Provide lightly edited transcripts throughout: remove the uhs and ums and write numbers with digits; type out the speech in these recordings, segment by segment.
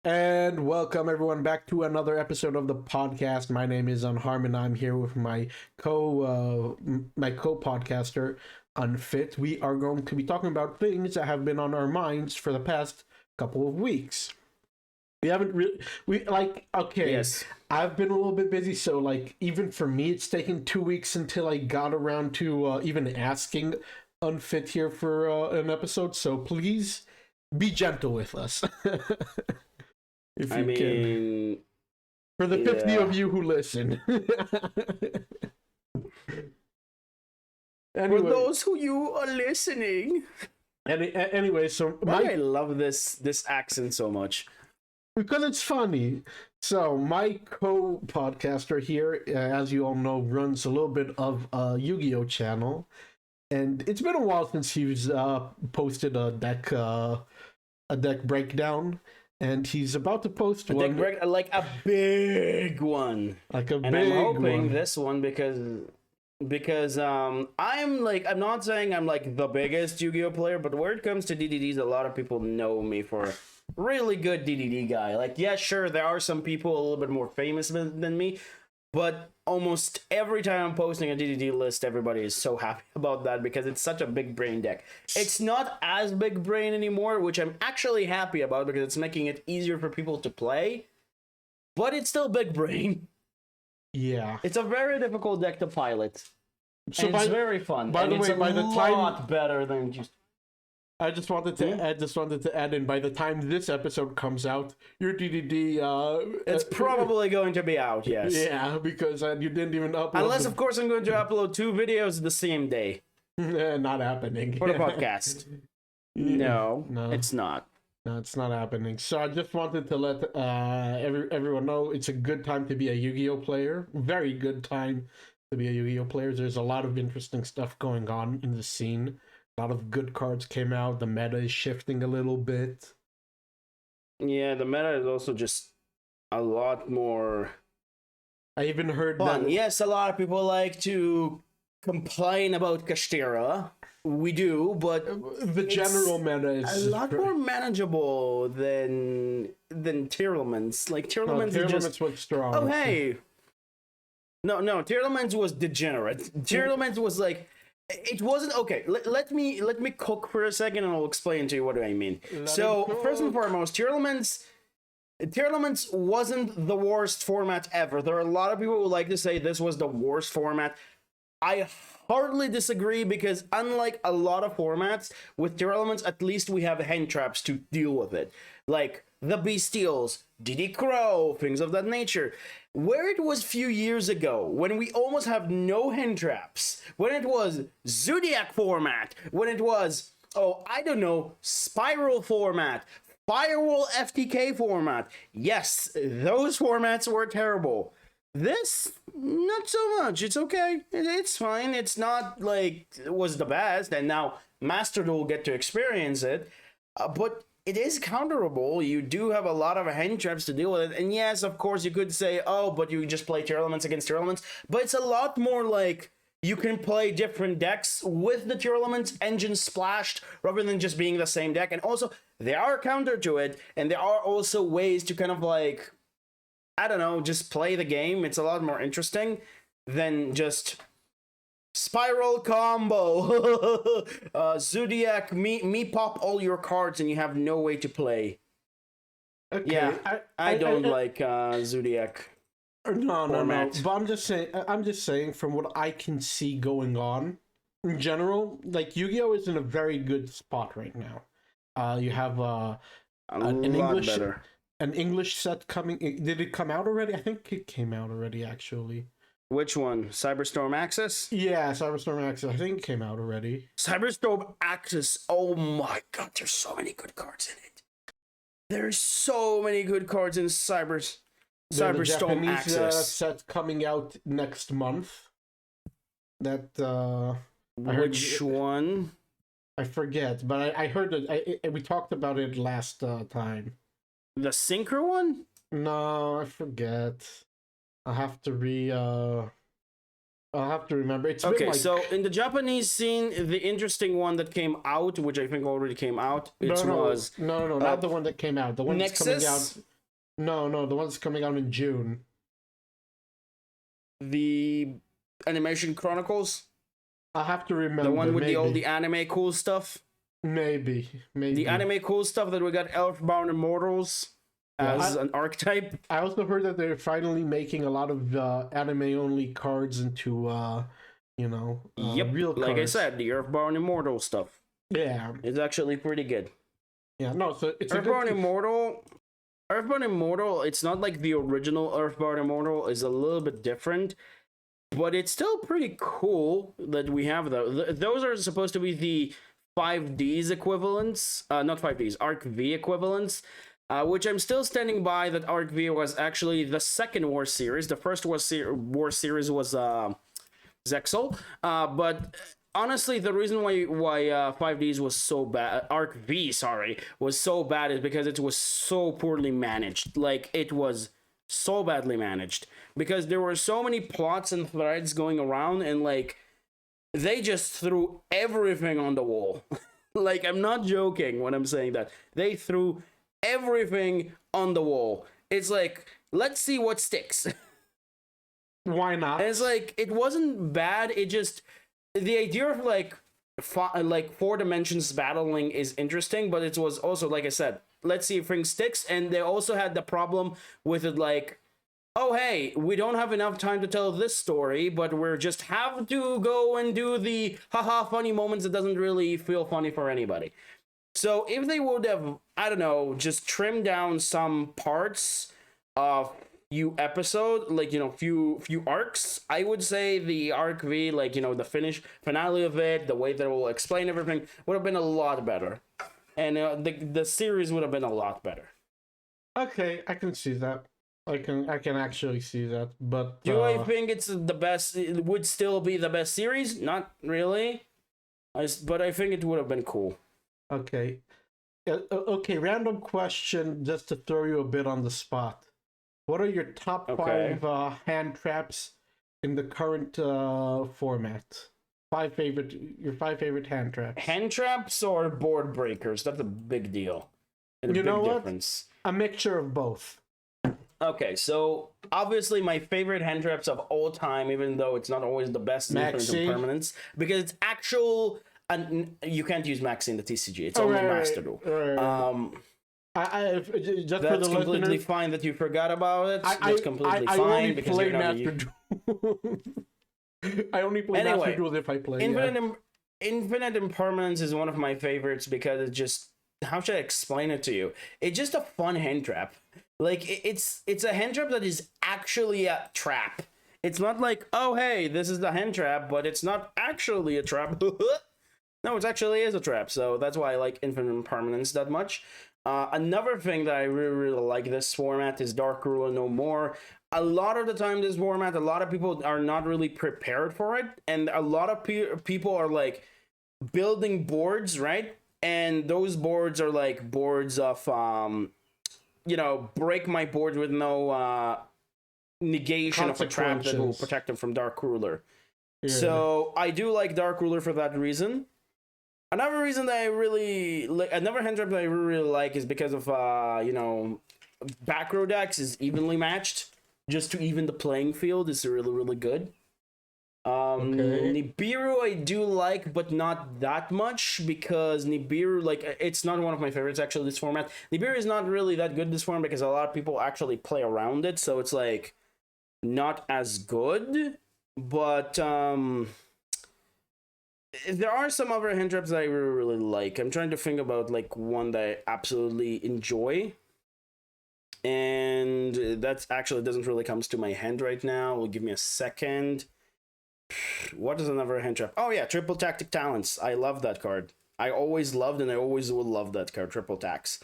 And welcome everyone back to another episode of the podcast. My name is Unharm, and I'm here with my co-podcaster Unfit. We are going to be talking about things that have been on our minds for the past couple of weeks. We haven't really Yes. I've been a little bit busy, so even for me it's taken 2 weeks until I got around to even asking Unfit here for an episode, so please be gentle with us. If you can. For the 50 of you who listen. Anyway, for those who you are listening. Anyway, so I love this accent so much. Because it's funny. So my co-podcaster here, as you all know, runs a little bit of a Yu-Gi-Oh channel. And it's been a while since he's posted a deck breakdown. And he's about to post one, like a big one. I'm hoping this one because I'm not saying I'm like the biggest Yu-Gi-Oh player, but where it comes to DDDs, a lot of people know me for a really good DDD guy. Like, yeah, sure, there are some people a little bit more famous than me, but almost every time I'm posting a DDD list, everybody is so happy about that because it's such a big brain deck. It's not as big brain anymore, which I'm actually happy about because it's making it easier for people to play, but it's still big brain. Yeah. It's a very difficult deck to pilot. So it's very fun. By the way, by the time, a lot better than just... I just wanted to add in, by the time this episode comes out, your DDD it's probably going to be out, yes. Yeah, because you didn't even upload. Unless of course I'm going to upload 2 videos the same day. Not happening. For the podcast. No, it's not. No, it's not happening. So I just wanted to let everyone know it's a good time to be a Yu-Gi-Oh player. Very good time to be a Yu-Gi-Oh player. There's a lot of interesting stuff going on in the scene. A lot of good cards came out. The meta is shifting a little bit. Yeah, the meta is also just a lot more... I even heard fun. that... Yes, a lot of people like to complain about Kashtira. We do, but the general meta is a lot more manageable than Tearlaments. Like Tearlaments was strong. Oh hey, no, Tearlaments was degenerate. Tearlaments was like, it wasn't okay. Let me cook for a second, and I'll explain to you what I mean. First and foremost, Tearlaments wasn't the worst format ever. There are a lot of people who like to say this was the worst format. I hardly disagree because unlike a lot of formats, with Tearlaments, at least we have hand traps to deal with it. Like the Bestials, DD Crow, things of that nature. Where it was a few years ago, when we almost have no hand traps, when it was Zodiac format, when it was, Spiral format, Firewall FTK format, yes, those formats were terrible. This, not so much. It's okay. It's fine. It's not like it was the best, and now Master Duel will get to experience it, but it is counterable. You do have a lot of hand traps to deal with it, and yes, of course, you could say, oh, but you just play Tearlaments against Tearlaments, but it's a lot more like you can play different decks with the Tearlaments engine splashed rather than just being the same deck, and also, there are counter to it, and there are also ways to kind of like, I don't know, just play the game. It's a lot more interesting than just spiral combo. Zodiac, me pop all your cards and you have no way to play. Okay, yeah, I don't like Zodiac. No. But I'm just saying from what I can see going on in general, like Yu-Gi-Oh is in a very good spot right now. You have an English better. An English set coming. Did it come out already? I think it came out already, actually. Which one? Cyberstorm Axis? Yeah, Cyberstorm Axis. I think it came out already. Cyberstorm Axis. Oh my god, there's so many good cards in it. There's so many good cards in Cyberstorm Axis. Set coming out next month. That Which one? I forget, but I heard it. We talked about it last time. The Synchro one? No, I forget. I'll have to remember. It's okay. So in the Japanese scene, the interesting one that came out, which I think already came out, was not the one that came out. The one that's coming out. No, the one that's coming out in June. The Animation Chronicles? I have to remember. The one with maybe. all the anime cool stuff? Maybe. The anime cool stuff that we got Earthbound Immortals as an archetype. I also heard that they're finally making a lot of anime-only cards into, real cards. Like I said, the Earthbound Immortal stuff. Yeah. It's actually pretty good. Yeah, no, so it's Earthbound Immortal... Earthbound Immortal, it's not like the original Earthbound Immortal, is a little bit different, but it's still pretty cool that we have those. Those are supposed to be the 5Ds equivalents, not 5Ds, Arc V equivalents, which I'm still standing by that Arc V was actually the second War series. The first War series was Zexal, but honestly, the reason why 5Ds was so bad, Arc V, sorry, was so bad is because it was so poorly managed. Like, it was so badly managed. Because there were so many plots and threads going around, and, like, they just threw everything on the wall. Like, I'm not joking when I'm saying that. They threw everything on the wall. It's like, let's see what sticks. Why not? And it's like, it wasn't bad, it just... The idea of like 4 dimensions battling is interesting, but it was also, like I said, let's see if things sticks. And they also had the problem with it, like, oh hey, we don't have enough time to tell this story, but we're just have to go and do the haha funny moments that doesn't really feel funny for anybody. So if they would have, I don't know, just trimmed down some parts of episode, like, few arcs, I would say the Arc V, like, the finale of it, the way that it will explain everything would have been a lot better, and the series would have been a lot better. Okay, I can see that. I can actually see that, but do I think it's the best? It would still be the best series? Not really, but I think it would have been cool. Okay, okay. Random question, just to throw you a bit on the spot. What are your top 5 hand traps in the current format? Your 5 favorite hand traps. Hand traps or board breakers? That's a big deal. And you know what? A mixture of both. Okay, so obviously my favorite hand traps of all time, even though it's not always the best in Impermanence, because it's actual. And you can't use Maxi in the TCG. It's only Master Duel. Just that's for the completely listeners, fine that you forgot about it. That's completely fine because you're not. I only play Master Duel if I play. Infinite Impermanence is one of my favorites because it just, how should I explain it to you? It's just a fun hand trap. Like, it's a hand trap that is actually a trap. It's not like, oh hey, this is the hand trap, but it's not actually a trap. No, it actually is a trap. So that's why I like Infinite Impermanence that much. Another thing that I really like this format is Dark Ruler No More. A lot of the time this format, a lot of people are not really prepared for it, and a lot of people are like building boards, right? And those boards are like boards of break my board with no negation of a trap that will protect them from Dark Ruler. Yeah. So I do like Dark Ruler for that reason. Another reason that I really like, another hand trap that I really like is because of back row decks is evenly matched, just to even the playing field is really good. Nibiru I do like, but not that much, because Nibiru, like, it's not one of my favorites actually this format. Nibiru is not really that good this format because a lot of people actually play around it, so it's like not as good. But there are some other hand traps that I really like. I'm trying to think about like one that I absolutely enjoy, and that actually doesn't really come to my hand right now. Will give me a second. What is another hand trap? Oh yeah, Triple Tactic Talents. I love that card. I always loved and I always will love that card, Triple Tax,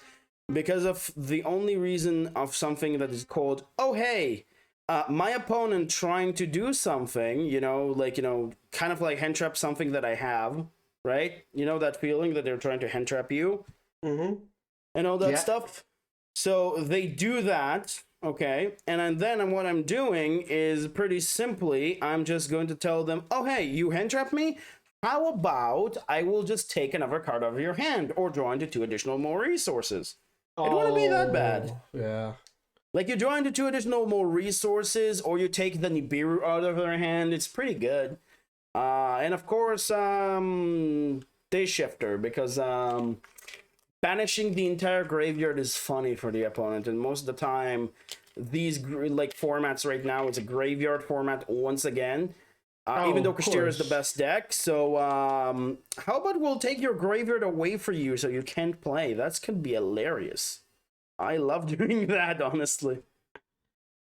because of the only reason of something that is called, oh hey, my opponent trying to do something, kind of like hand trap something that I have, right? You know that feeling that they're trying to hand trap you? Mm-hmm. And all that stuff. So they do that, okay? And then what I'm doing is pretty simply, I'm just going to tell them, oh hey, you hand trap me? How about I will just take another card out of your hand or draw into 2 additional more resources? It wouldn't be that bad. Yeah. Like, you join the two additional more resources, or you take the Nibiru out of their hand. It's pretty good. And of course, Day Shifter, because banishing the entire graveyard is funny for the opponent, and most of the time, these like formats right now, it's a graveyard format once again. Even though Kashtira is the best deck, so how about we'll take your graveyard away for you so you can't play? That's gonna be hilarious. I love doing that, honestly.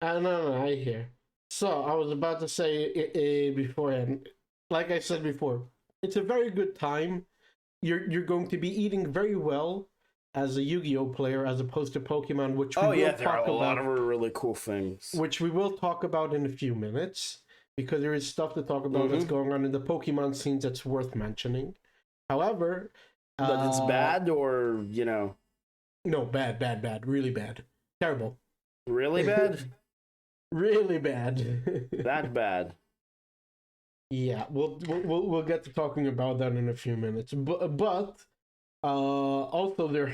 No, I hear. So I was about to say beforehand, like I said before, it's a very good time. You're going to be eating very well as a Yu-Gi-Oh player, as opposed to Pokemon, which we will there are a lot of really cool things, which we will talk about in a few minutes, because there is stuff to talk about that's going on in the Pokemon scenes that's worth mentioning. However, that it's bad, or no, bad, really bad, terrible, really bad, really bad, that bad. Yeah, we'll get to talking about that in a few minutes. But also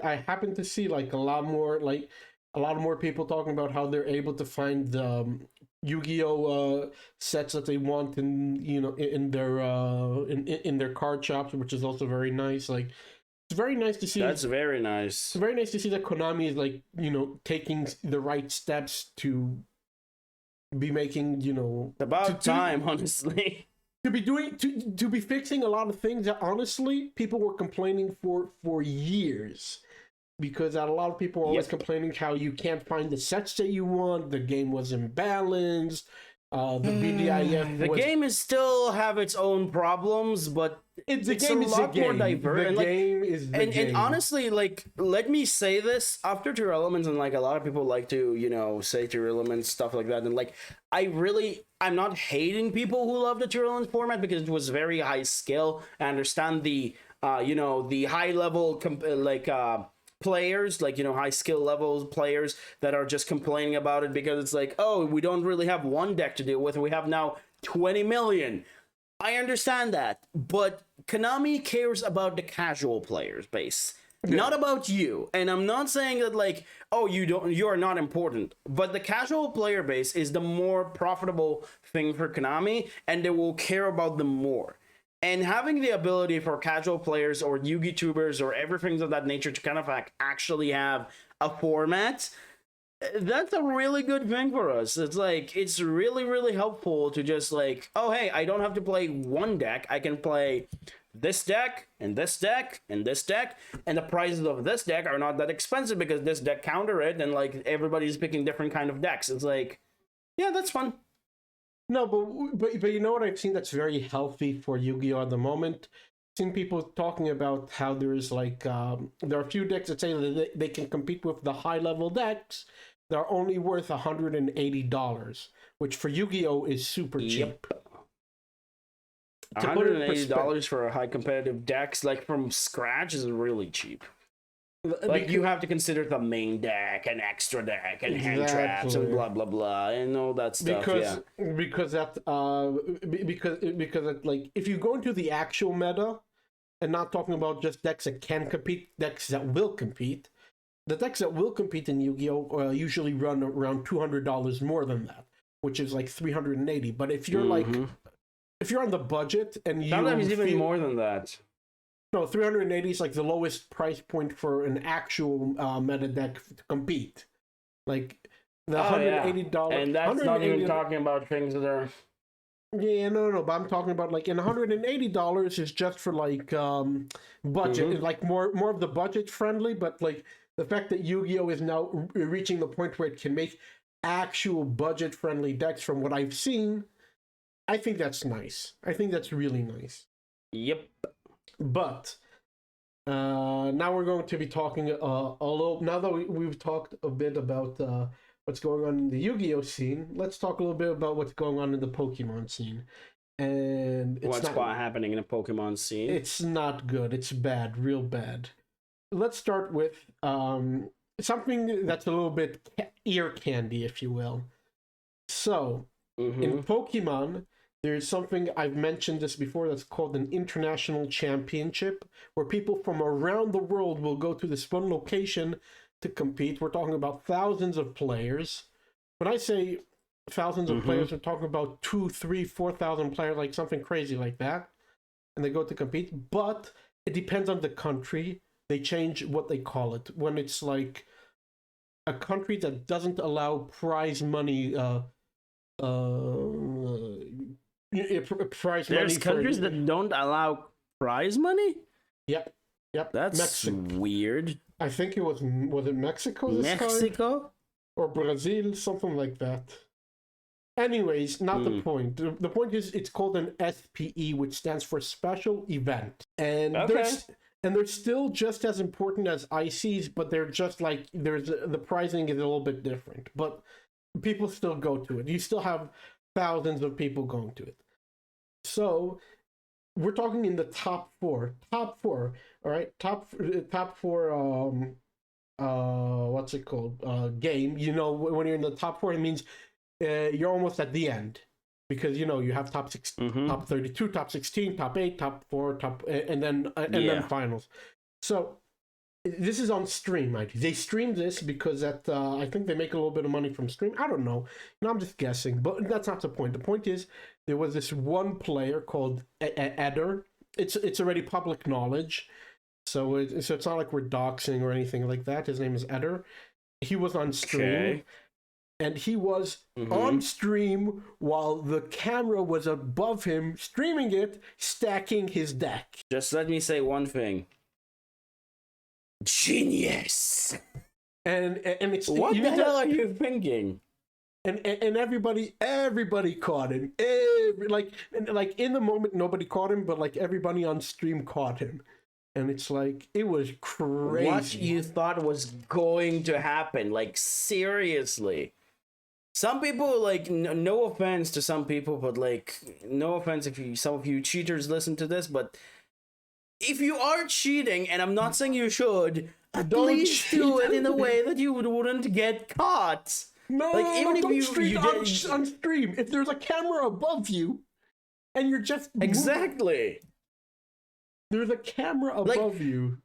I happen to see like a lot more people talking about how they're able to find the Yu-Gi-Oh sets that they want in their card shops, which is also very nice. Like, it's very nice to see. That's very nice. It's very nice to see that Konami is like, taking the right steps to be making, about time, honestly. To be fixing a lot of things that honestly people were complaining for years. Because a lot of people are always complaining how you can't find the sets that you want, the game was imbalanced, the BDIF the game is still have its own problems, but it's a lot more diverse. The game is the game. And honestly, like, let me say this, after Tier Elements, and like a lot of people like to, say Tier Elements, stuff like that, and like, I'm not hating people who love the Tier Elements format, because it was very high skill. I understand the, the high level, players, like, high skill levels players that are just complaining about it because it's like, oh, we don't really have one deck to deal with, we have now 20 million. I understand that, but Konami cares about the casual players base, not about you. And I'm not saying that like, oh, you are not important, but the casual player base is the more profitable thing for Konami, and they will care about them more. And having the ability for casual players or Yugi tubers or everything of that nature to kind of like actually have a format, that's a really good thing for us. It's like, it's really, really helpful to just like, oh, hey, I don't have to play one deck. I can play this deck and this deck and this deck. And the prices of this deck are not that expensive because this deck counter it. And like, everybody's picking different kind of decks. It's like, yeah, that's fun. No, but you know what I've seen that's very healthy for Yu-Gi-Oh at the moment? I've seen people talking about how there's like there are a few decks that say that they can compete with the high level decks that are only worth $180, which for Yu-Gi-Oh is super cheap. $180 for a high competitive decks like from scratch is really cheap. Like, you have to consider the main deck and extra deck and hand traps and blah blah blah and all that stuff. Because like, if you go into the actual meta and not talking about just decks that can compete, decks that will compete, the decks that will compete in Yu-Gi-Oh usually run around $200 more than that, which is like $380. But if you're like, if you're on the budget and sometimes even more than that. No, 380 is like the lowest price point for an actual meta deck to compete. Like the $180, and that's not even talking about things that are. Yeah, no, but I'm talking about like, in $180 is just for like budget, like more of the budget friendly. But like the fact that Yu-Gi-Oh is now reaching the point where it can make actual budget friendly decks, from what I've seen, I think that's nice. I think that's really nice. Yep. But now we're going to be talking now that we've talked a bit about what's going on in the Yu-Gi-Oh scene, let's talk a little bit about what's going on in the Pokemon scene. And what's happening in the Pokemon scene? It's not good. It's bad, real bad. Let's start with something that's a little bit ear candy, if you will. So, in Pokemon, there's something, I've mentioned this before, that's called an international championship, where people from around the world will go to this one location to compete, we're talking about thousands of players. When I say thousands of players, we're talking about 2, 3, 4,000 players, like something crazy like that. And they go to compete. But it depends on the country. They change what they call it. When it's like a country that doesn't allow prize money, There's countries that don't allow prize money? Yep. That's Mexico. weird. I think it was it Mexico this time? Or Brazil, something like that. Anyways, not the point. The point is it's called an SPE, which stands for Special Event. And they're still just as important as ICs, but they're just like the pricing is a little bit different. But people still go to it. You still have thousands of people going to it. So we're talking in the top four, all right, top four. What's it called? Game. You know, when you're in the top four, it means you're almost at the end, because you know you have top 6, top 32, top 16, top 8, top 4, and then finals. So this is on stream, right? They stream this because I think they make a little bit of money from stream. I don't know. No, I'm just guessing, but that's not the point. The point is there was this one player called Eder. It's already public knowledge, so it's not like we're doxing or anything like that. His name is Eder. He was on stream, and he was on stream while the camera was above him, streaming it, stacking his deck. Just let me say one thing. Genius. And it's what the hell are you thinking? And everybody caught him. Like in the moment nobody caught him, but like everybody on stream caught him. And it's like it was crazy. What you thought was going to happen? Like seriously. Some people, like, no offense to some people, but like no offense if some of you cheaters listen to this, but if you are cheating, and I'm not saying you should, at least do it in a way that you wouldn't get caught. No, like, even if you on stream, if there's a camera above you, and you're just exactly, there's a camera above you.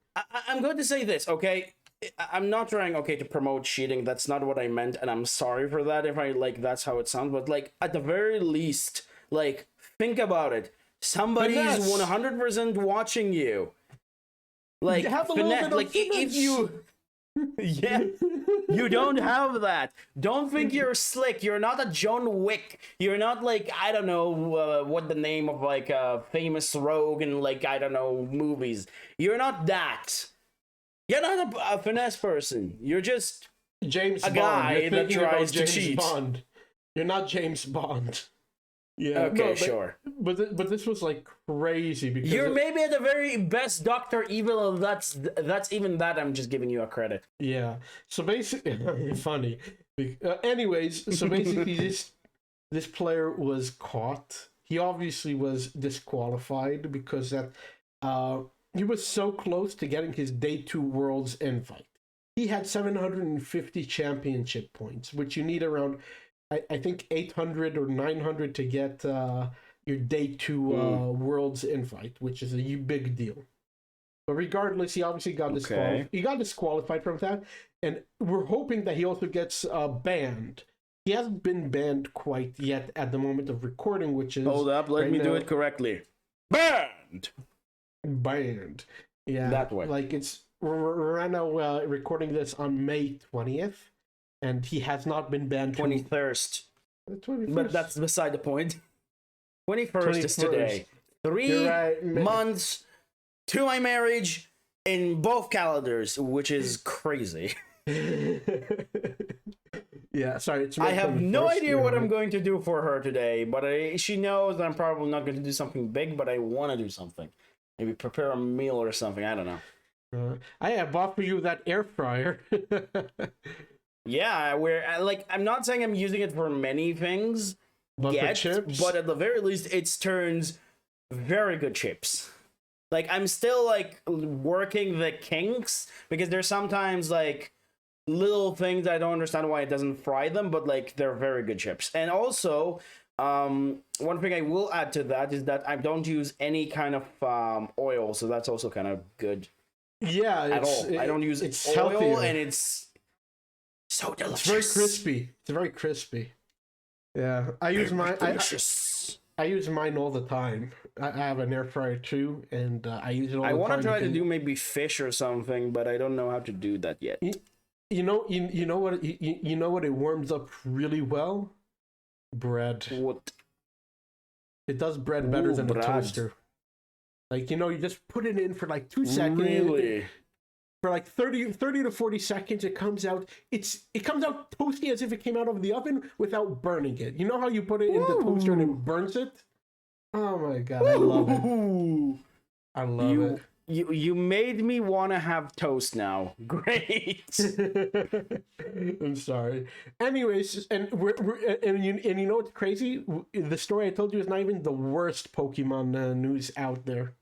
I'm going to say this, okay? I'm not trying, to promote cheating. That's not what I meant, and I'm sorry for that if that's how it sounds. But like, at the very least, like, think about it. Somebody is 100% watching you. Like, finesse, like if you, you don't have that. Don't think you're slick. You're not a John Wick. You're not like, I don't know what the name of like a famous rogue in like, I don't know, movies. You're not that. You're not a finesse person. You're just James a guy that tries to James cheat. Bond. You're not James Bond. Yeah. Okay, sure. But this was like crazy because you're maybe the very best Dr. Evil, and that's even that. I'm just giving you a credit. Yeah. So basically, funny. Anyways, so basically, this player was caught. He obviously was disqualified because he was so close to getting his day 2 Worlds invite. He had 750 championship points, which you need around, I think 800 or 900 to get your day 2 Worlds invite, which is a big deal. But regardless, he obviously got disqualified. He got disqualified from that, and we're hoping that he also gets banned. He hasn't been banned quite yet at the moment of recording, which is... Hold up, let me do it correctly. Banned! Yeah. That way. Like, we're right now recording this on May 20th. And he has not been banned. 21st. But that's beside the point. 21st is today. 3 months to my marriage in both calendars, which is crazy. Yeah, sorry. I have no idea what I'm going to do for her today, but she knows I'm probably not going to do something big, but I want to do something. Maybe prepare a meal or something. I don't know. I have bought for you that air fryer. Yeah, I'm not saying I'm using it for many things yet, but at the very least, it turns very good chips. Like, I'm still, like, working the kinks, because there's sometimes, like, little things I don't understand why it doesn't fry them, but, like, they're very good chips. And also, one thing I will add to that is that I don't use any kind of oil, so that's also kind of good. Yeah, at all. I don't use oil, healthier. And it's So delicious. It's very crispy. It's very crispy. Yeah, I use I use mine all the time. I have an air fryer too, and I use it all the time. I want to try to do maybe fish or something, but I don't know how to do that yet. You know what you know what it warms up really well? Bread. What? It does bread better than a toaster. Like, you just put it in for like 2 seconds. Really? For like 30 to 40 seconds, it comes out. It comes out toasty as if it came out of the oven without burning it. You know how you put it in the toaster and it burns it? Oh my god, I love it. I love it. You made me want to have toast now. Great. I'm sorry. Anyways, and you know what's crazy? The story I told you is not even the worst Pokemon news out there.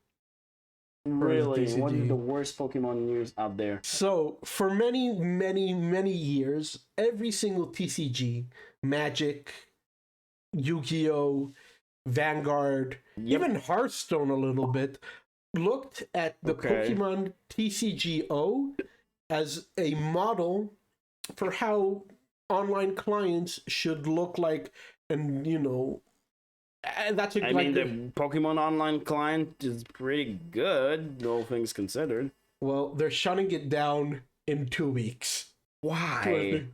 Really? What is the worst Pokemon news out there? So, for many, many, many years, every single TCG, Magic, Yu-Gi-Oh, Vanguard, even Hearthstone a little bit, looked at the Pokemon TCGO as a model for how online clients should look like, and that's I mean, the Pokemon Online client is pretty good, all things considered. Well, they're shutting it down in 2 weeks. Why?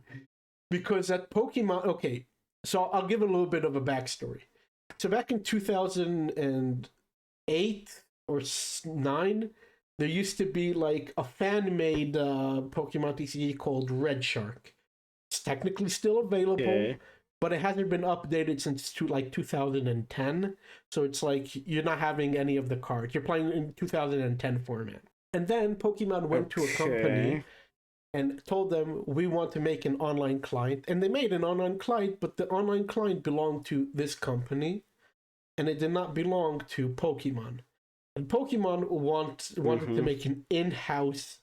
Because that Pokemon... Okay, so I'll give a little bit of a backstory. So back in 2008 or 9, there used to be like a fan-made Pokemon TCG called Red Shark. It's technically still available. But it hasn't been updated since 2010, so it's like you're not having any of the cards. You're playing in 2010 format. And then Pokemon went to a company and told them, we want to make an online client. And they made an online client, but the online client belonged to this company, and it did not belong to Pokemon. And Pokemon wanted to make an in-house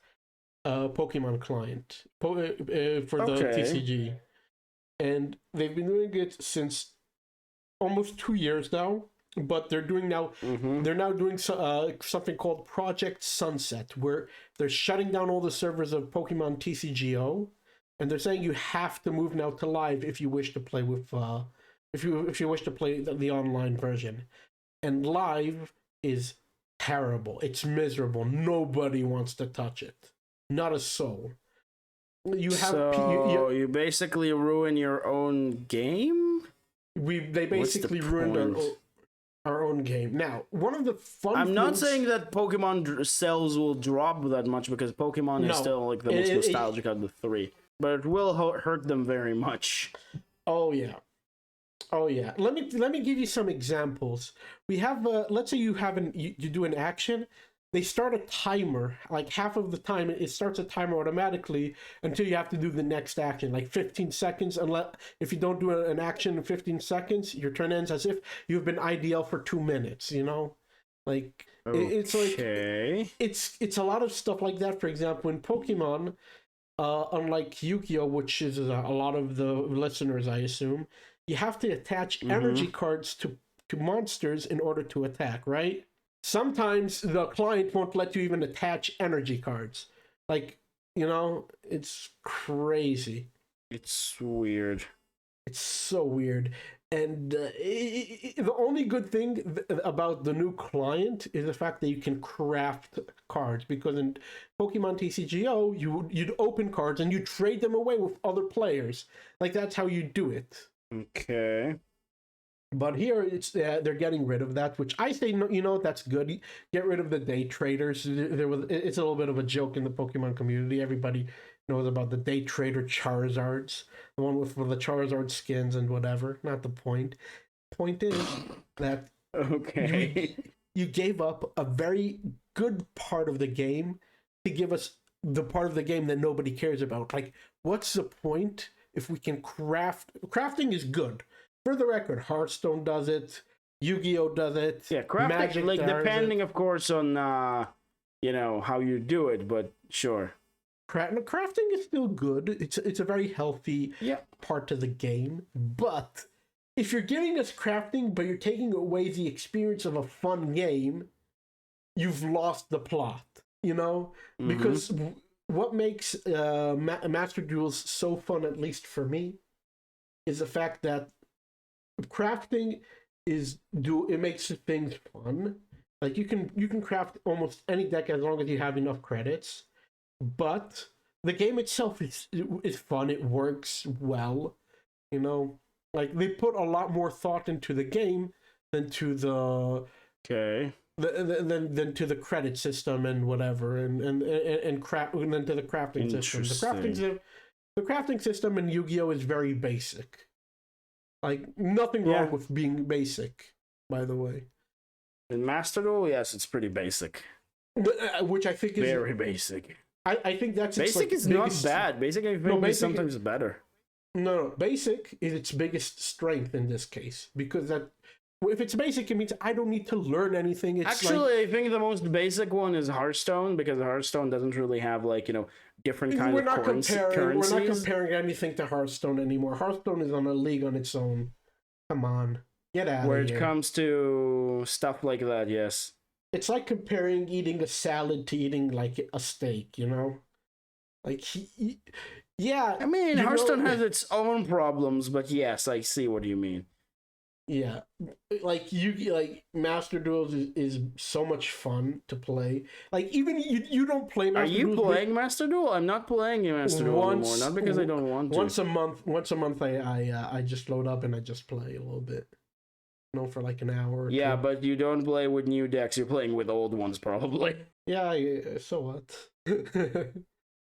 Pokemon client for the TCG. And they've been doing it since almost 2 years now. But they're doing now. They're now doing something called Project Sunset, where they're shutting down all the servers of Pokemon TCGO, and they're saying you have to move now to live if you wish to play with if you wish to play the online version. And live is terrible. It's miserable. Nobody wants to touch it. Not a soul. You have you basically ruin your own game. They basically ruined our own game. Now, one of the fun I'm not saying that Pokemon sales will drop that much, because Pokemon is still like the most nostalgic of the three, but it will hurt them very much. Oh yeah. Let me give you some examples. We have let's say you do an action. They start a timer, like half of the time it starts a timer automatically until you have to do the next action, like 15 seconds. If you don't do an action in 15 seconds, your turn ends as if you've been IDL for 2 minutes, Like, it's like, it's a lot of stuff like that. For example, in Pokemon, unlike Yugioh, which is a lot of the listeners, I assume, you have to attach energy cards to monsters in order to attack, right? Sometimes the client won't let you even attach energy cards. Like, it's crazy. It's weird. It's so weird. And the only good thing about the new client is the fact that you can craft cards. Because in Pokemon TCGO, you'd open cards and you trade them away with other players. Like, that's how you do it. Okay. But here, it's they're getting rid of that, which I say, that's good. Get rid of the day traders. It's a little bit of a joke in the Pokemon community. Everybody knows about the day trader Charizards, the one with the Charizard skins and whatever. Not the point. Point is that you gave up a very good part of the game to give us the part of the game that nobody cares about. Like, what's the point if we can craft? Crafting is good. For the record, Hearthstone does it, Yu-Gi-Oh does it. Yeah, crafting, Magic like depending, of course, on how you do it, but sure. Crafting is still good. It's a very healthy part of the game. But if you're giving us crafting, but you're taking away the experience of a fun game, you've lost the plot. Because what makes Master Duels so fun, at least for me, is the fact that crafting it makes things fun. Like you can craft almost any deck as long as you have enough credits, but the game itself is fun. It works well, you know. Like they put a lot more thought into the game than to the than to the credit system and whatever and then to the crafting system. The crafting system in Yu-Gi-Oh is very basic. Like nothing wrong with being basic, by the way. In Master Duel, yes, it's pretty basic. Which I think is very basic. I think that's basic is not bad. Basic I think is sometimes better. No, basic is its biggest strength in this case because that if it's basic, it means I don't need to learn anything. It's actually, I think the most basic one is Hearthstone because Hearthstone doesn't really have different kinds of currencies. We're not comparing anything to Hearthstone anymore. Hearthstone is on a league on its own. Come on, get out of here. Where it comes to stuff like that, yes. It's like comparing eating a salad to eating like a steak, you know? Like, yeah. I mean, Hearthstone has its own problems, but yes, I see what you mean. Yeah, like Master Duels is so much fun to play. Like even you don't play Master Duels. Are you playing Master Duel? I'm not playing Master Duel anymore. Not because I don't want to. Once a month, I just load up and I just play a little bit. For like an hour. Or yeah, two. But you don't play with new decks. You're playing with old ones, probably. Yeah. So what?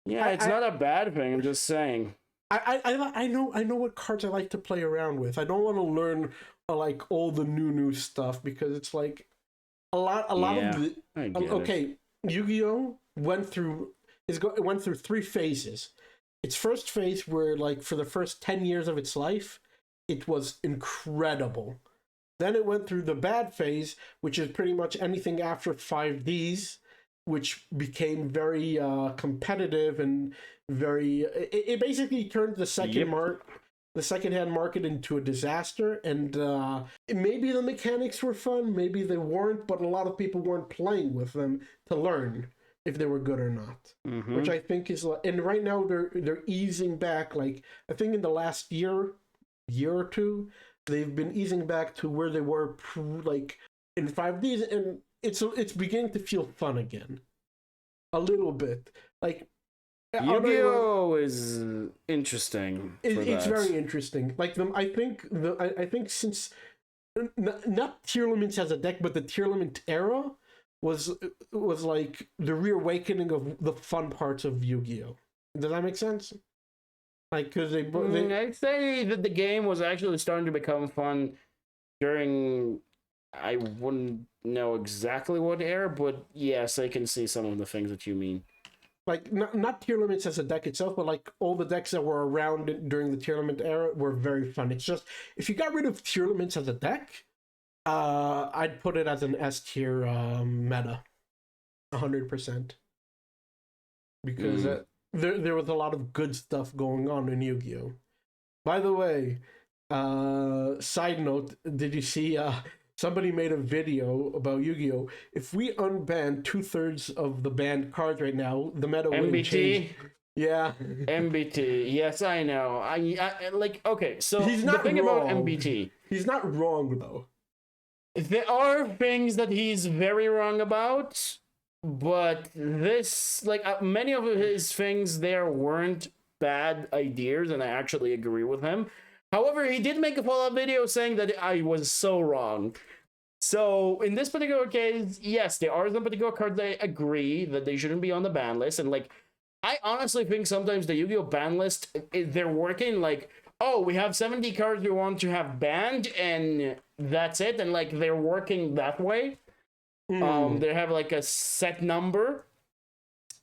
Yeah, it's not a bad thing. I'm just saying. I know what cards I like to play around with. I don't want to learn like all the new stuff because it's like a lot of the okay. Yu-Gi-Oh went through 3 phases. Its first phase where like for the first 10 years of its life, it was incredible. Then it went through the bad phase, which is pretty much anything after 5Ds, which became very competitive and very. It basically turned the second-hand market into a disaster. And maybe the mechanics were fun, maybe they weren't, but a lot of people weren't playing with them to learn if they were good or not. Mm-hmm. Which I think is, and right now they're easing back. Like I think in the last year or two. They've been easing back to where they were like in 5Ds, and it's beginning to feel fun again, a little bit. Like Yu-Gi-Oh is interesting. It's very interesting. Like I think since not Tier Limits as a deck, but the Tier Limit era was like the reawakening of the fun parts of Yu-Gi-Oh. Does that make sense? Like, because I'd say that the game was actually starting to become fun during. I wouldn't know exactly what era, but yes, I can see some of the things that you mean. Like, not Tier Limits as a deck itself, but like all the decks that were around during the Tier Limit era were very fun. It's just if you got rid of Tier Limits as a deck, I'd put it as an S tier meta, 100%, because. There was a lot of good stuff going on in Yu-Gi-Oh. By the way, side note, did you see somebody made a video about Yu-Gi-Oh? If we unban 2/3 of the banned cards right now, the meta wouldn't change. Yeah. MBT. Yes, I know. I like okay, so he's not the thing wrong. about MBT. He's not wrong though. There are things that he's very wrong about. But this, many of his things there weren't bad ideas, and I actually agree with him. However, he did make a follow-up video saying that I was so wrong. So, in this particular case, yes, there are some particular cards I agree that they shouldn't be on the ban list, and, I honestly think sometimes the Yu-Gi-Oh! Ban list, they're working, oh, we have 70 cards we want to have banned, and that's it, and, they're working that way. They have a set number,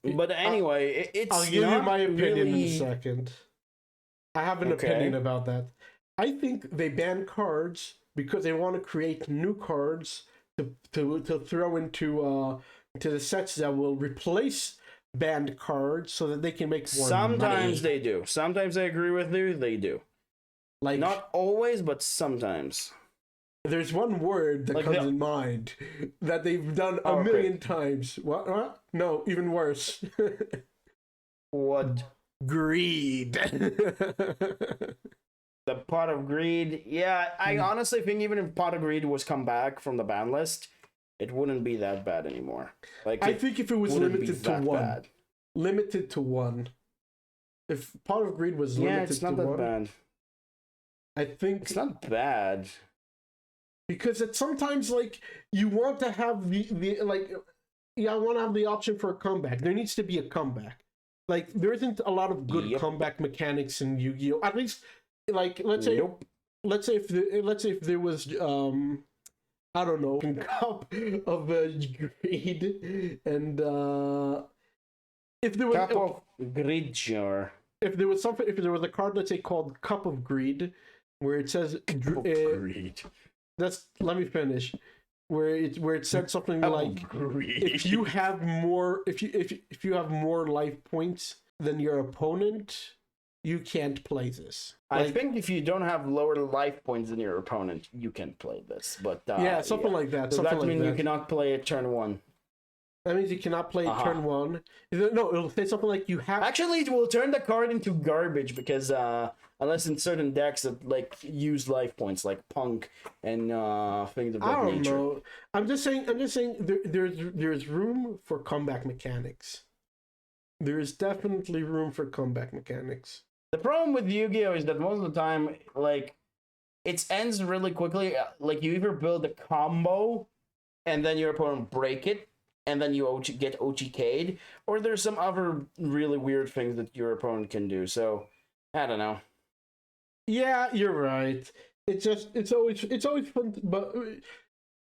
but anyway, I'll give you my opinion in a second. I have an opinion about that. I think they ban cards because they want to create new cards to throw into the sets that will replace banned cards, so that they can make more Sometimes money. They do. Sometimes I agree with you. They do. Not always, but sometimes. There's one word that comes in mind that they've done a million times. What? No, even worse. What? Greed. The Pot of Greed? Yeah, I honestly think even if Pot of Greed was come back from the ban list, it wouldn't be that bad anymore. Like, I think if it was limited to one. Limited to one. If Pot of Greed was limited to one. Yeah, it's not that bad. I think it's not bad. Because it's sometimes like you want to have the like I want to have the option for a comeback. There needs to be a comeback. Like there isn't a lot of good comeback mechanics in Yu-Gi-Oh. At least like let's say if there was I don't know, cup of greed and if there was cup of greed jar. If there was a card, let's say called Cup of Greed, where it says greed. Let me finish. Where it said something like if you have more life points than your opponent, you can't play this. I think if you don't have lower life points than your opponent, you can play this. But something like that. So that means you cannot play it turn one. That means you cannot play turn one. No, it'll say something like you have. Actually, it will turn the card into garbage because unless in certain decks that like use life points, like Punk and things of that nature. I don't know. I'm just saying. There's room for comeback mechanics. There is definitely room for comeback mechanics. The problem with Yu-Gi-Oh is that most of the time, like, it ends really quickly. Like you either build a combo, and then your opponent break it. And then you get OTK'd, or there's some other really weird things that your opponent can do. So, I don't know. Yeah, you're right. It's always fun, but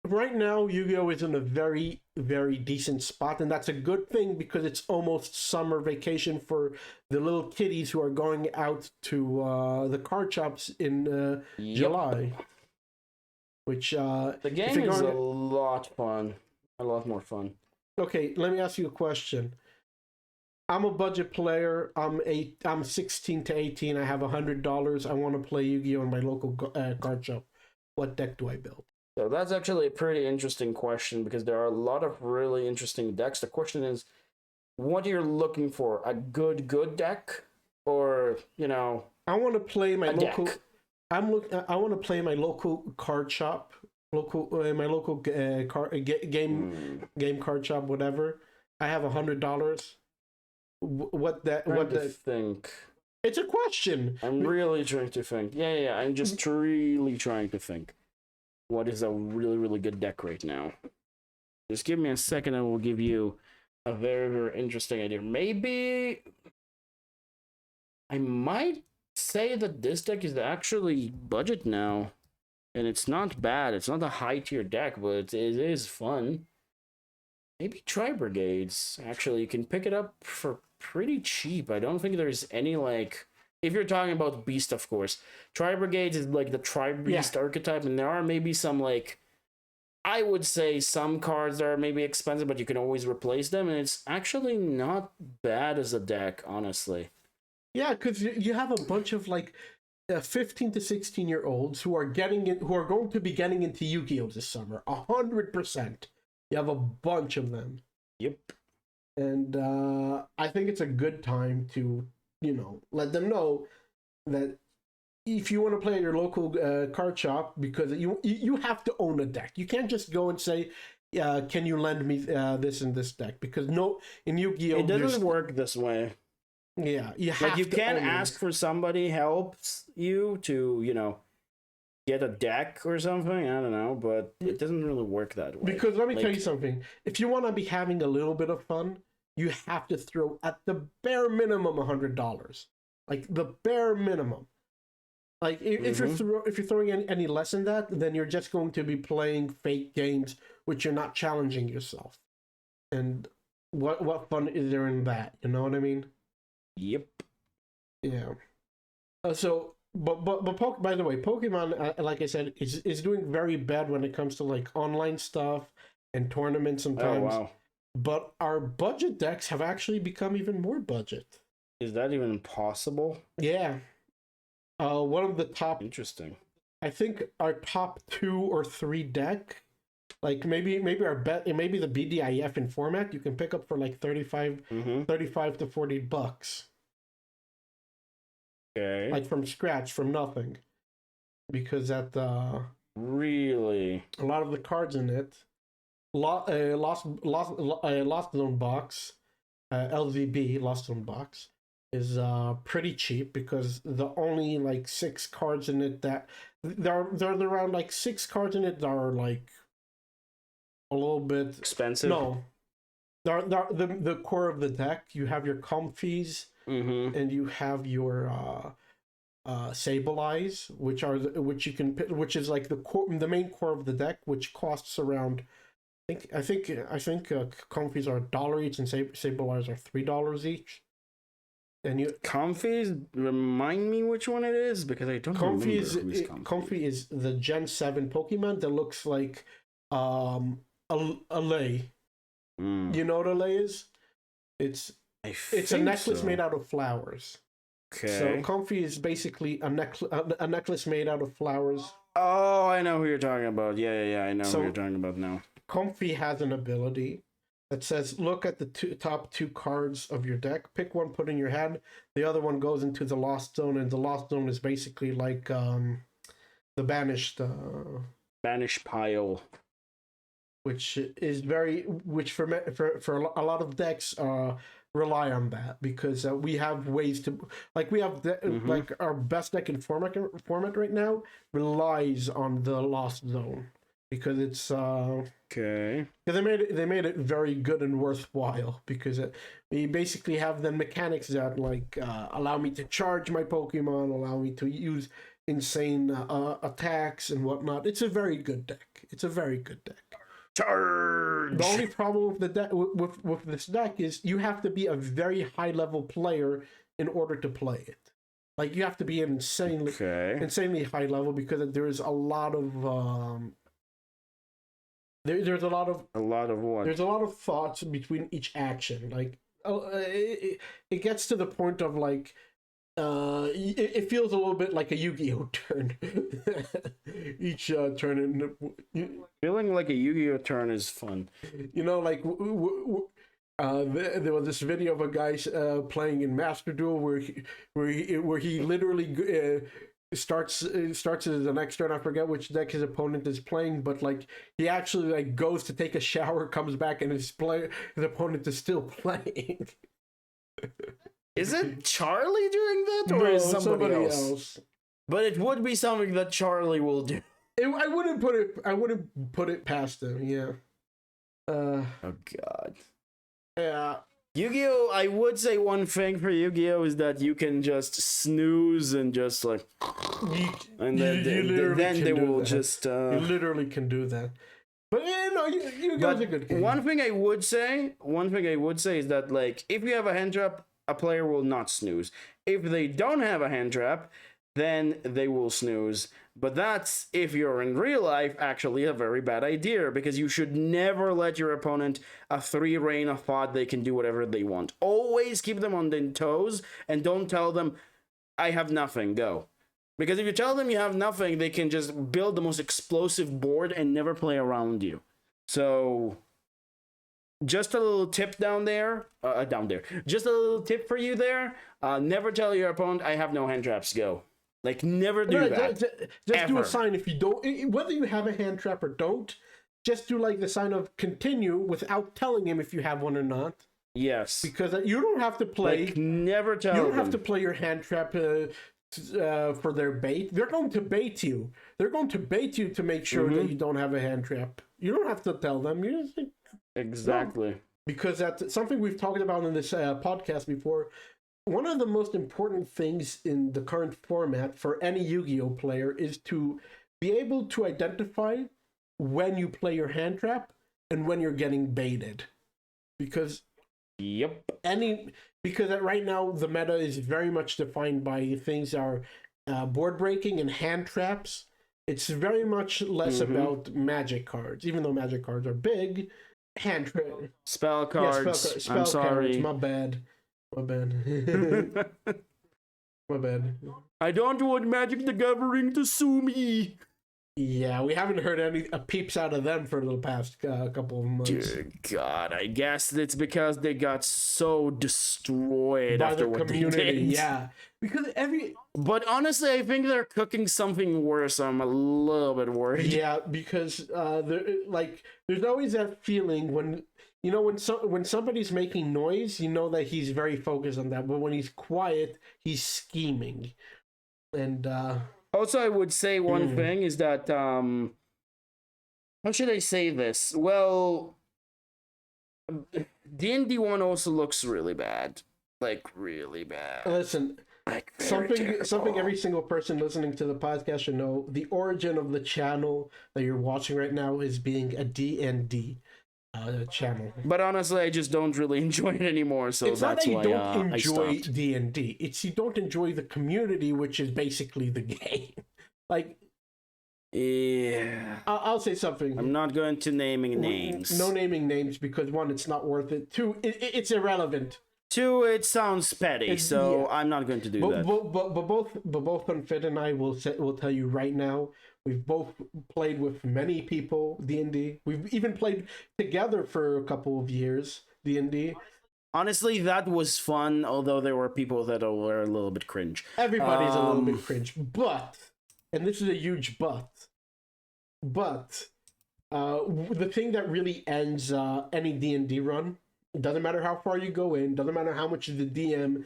right now Yu-Gi-Oh is in a very, very decent spot, and that's a good thing because it's almost summer vacation for the little kiddies who are going out to the card shops in July. Which the game is a lot fun, a lot more fun. Okay, let me ask you a question. I'm a budget player. I'm 16 to 18. I have $100. I want to play Yu-Gi-Oh in my local card shop. What deck do I build? So that's actually a pretty interesting question because there are a lot of really interesting decks. The question is, what you're looking for? A good deck, or I want to play my local. Deck. I want to play my local card shop. My local game card shop, whatever. I have $100. What think? It's a question. I'm really trying to think. Yeah. I'm just really trying to think. What is a really, really good deck right now? Just give me a second, and we'll give you a very, very interesting idea. Maybe I might say that this deck is actually budget now. And it's not bad. It's not a high tier deck, but it is fun. Maybe Tri Brigades. Actually, you can pick it up for pretty cheap. I don't think there's any like. If you're talking about Beast, of course, Tri Brigades is like the Tri Beast archetype, and there are maybe some like. I would say some cards that are maybe expensive, but you can always replace them, and it's actually not bad as a deck, honestly. Yeah, because you have a bunch of like. 15 to 16-year-olds who are going to be getting into Yu-Gi-Oh this summer. 100%. You have a bunch of them. Yep. And I think it's a good time to, let them know that if you want to play at your local card shop, because you have to own a deck. You can't just go and say, can you lend me this and this deck? Because in Yu-Gi-Oh it doesn't work this way. Yeah, you can't ask for somebody helps you to, get a deck or something. I don't know, but it doesn't really work that way. Because let me tell you something. If you want to be having a little bit of fun, you have to throw at the bare minimum $100. Like the bare minimum. Like if you're throwing any less than that, then you're just going to be playing fake games, which you're not challenging yourself. And what fun is there in that? You know what I mean? Yep. Yeah. But by the way, Pokemon, like I said, is doing very bad when it comes to like online stuff and tournaments sometimes. Oh wow. But our budget decks have actually become even more budget. Is that even possible? Yeah. One of the top. Interesting. I think our top 2 or 3 deck Like maybe our bet, maybe the BDIF in format you can pick up for like 35 to $40. Okay. Like from scratch, from nothing. Because at really a lot of the cards in it, lost zone box, LZB lost zone box is pretty cheap because the only like 6 cards in it that there's around like 6 cards in it that are like a little bit expensive. No, the core of the deck. You have your comfies and you have your Sableye, which you can, which is like the main core of the deck, which costs around. I think comfies are $1 each and Sableye are $3 each. And you Comfy, remind me which one it is because I don't remember who's Comfy. Comfy is the Gen 7 Pokemon that looks like a lei. You know what a lei is? It's a necklace made out of flowers. Okay. So Comfy is basically a necklace made out of flowers. Oh, I know who you're talking about. Yeah, I know who you're talking about now. Comfy has an ability that says, look at the top 2 cards of your deck, pick one, put in your hand, the other one goes into the Lost Zone, and the Lost Zone is basically like the banished pile, which is for a lot of decks rely on that because we have ways to like our best deck in format right now relies on the Lost Zone because it's okay. Because they made it very good and worthwhile because we basically have the mechanics that like allow me to charge my Pokemon, allow me to use insane attacks and whatnot. It's a very good deck. Charge. The only problem with the deck with this deck is you have to be a very high level player in order to play it. Like you have to be an insanely high level because there's a lot of there's a lot of what? There's a lot of thoughts between each action. Like it gets to the point of like it feels a little bit like a Yu-Gi-Oh turn. Each turn feeling like a Yu-Gi-Oh turn is fun. You know, like there was this video of a guy playing in Master Duel where he literally starts the next turn. I forget which deck his opponent is playing, but like he actually like goes to take a shower, comes back, and his opponent is still playing. Is it Charlie doing that, or is somebody else? But it would be something that Charlie will do. I wouldn't put it past him. Yeah. Oh God. Yeah. Yu-Gi-Oh! I would say one thing for Yu-Gi-Oh! Is that you can just snooze and just like, and then they will just. You literally can do that. But Yu-Gi-Oh's a good game. One thing I would say is that like if you have a hand trap, a player will not snooze. If they don't have a hand trap, then they will snooze. But that's, if you're in real life, actually a very bad idea, because you should never let your opponent a 3 reign of thought they can do whatever they want. Always keep them on their toes, and don't tell them, I have nothing, go. Because if you tell them you have nothing, they can just build the most explosive board and never play around you. So just a little tip just a little tip for you there. Never tell your opponent, I have no hand traps, go. Like, never do that. Just do a sign if you don't, whether you have a hand trap or don't, just do like the sign of continue without telling him if you have one or not. Yes. Because you don't have to play. Like, never tell You don't have to play your hand trap for their bait. They're going to bait you. They're going to bait you to make sure that you don't have a hand trap. You don't have to tell them. You just exactly. No. Because that's something we've talked about in this podcast before. One of the most important things in the current format for any Yu-Gi-Oh player is to be able to identify when you play your hand trap and when you're getting baited. Because right now the meta is very much defined by things that are board breaking and hand traps. It's very much less about magic cards, even though magic cards are big. Hand trap, spell cards. Spell I'm sorry, cards. My bad. My bad. I don't want Magic the Gathering to sue me. Yeah, we haven't heard any peeps out of them for the past couple of months. Dear God, I guess it's because they got so destroyed By after the what community. they did. Yeah, because But honestly, I think they're cooking something worse. I'm a little bit worried. Yeah, because there's always that feeling when when somebody's making noise, you know that he's very focused on that. But when he's quiet, he's scheming, and Also, I would say one thing is that how should I say this? Well, D&D 1 also looks really bad, like really bad. Listen, Like something every single person listening to the podcast should know: the origin of the channel that you're watching right now is being a D&D channel. But honestly, I just don't really enjoy it anymore. So It's not that's that you why don't I enjoy stopped. D&D. It's you don't enjoy the community, which is basically the game. Like, Yeah, I'll say something. I'm not going to naming names. No naming names because one, it's not worth it. Two, it's irrelevant. Two, it sounds petty, so I'm not going to do that. But both Unfit and I will tell you right now. We've both played with many people D&D. We've even played together for a couple of years D&D. Honestly, that was fun, although there were people that were a little bit cringe. Everybody's a little bit cringe, but, and this is a huge but the thing that really ends any D&D run, it doesn't matter how far you go in, doesn't matter how much the DM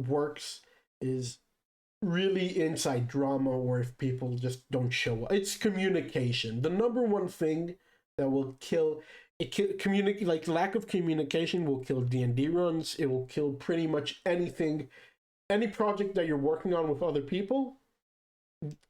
works, is really inside drama, or if people just don't show up. It's communication. The number one thing that will kill like lack of communication will kill D&D runs. It will kill pretty much anything, any project that you're working on with other people.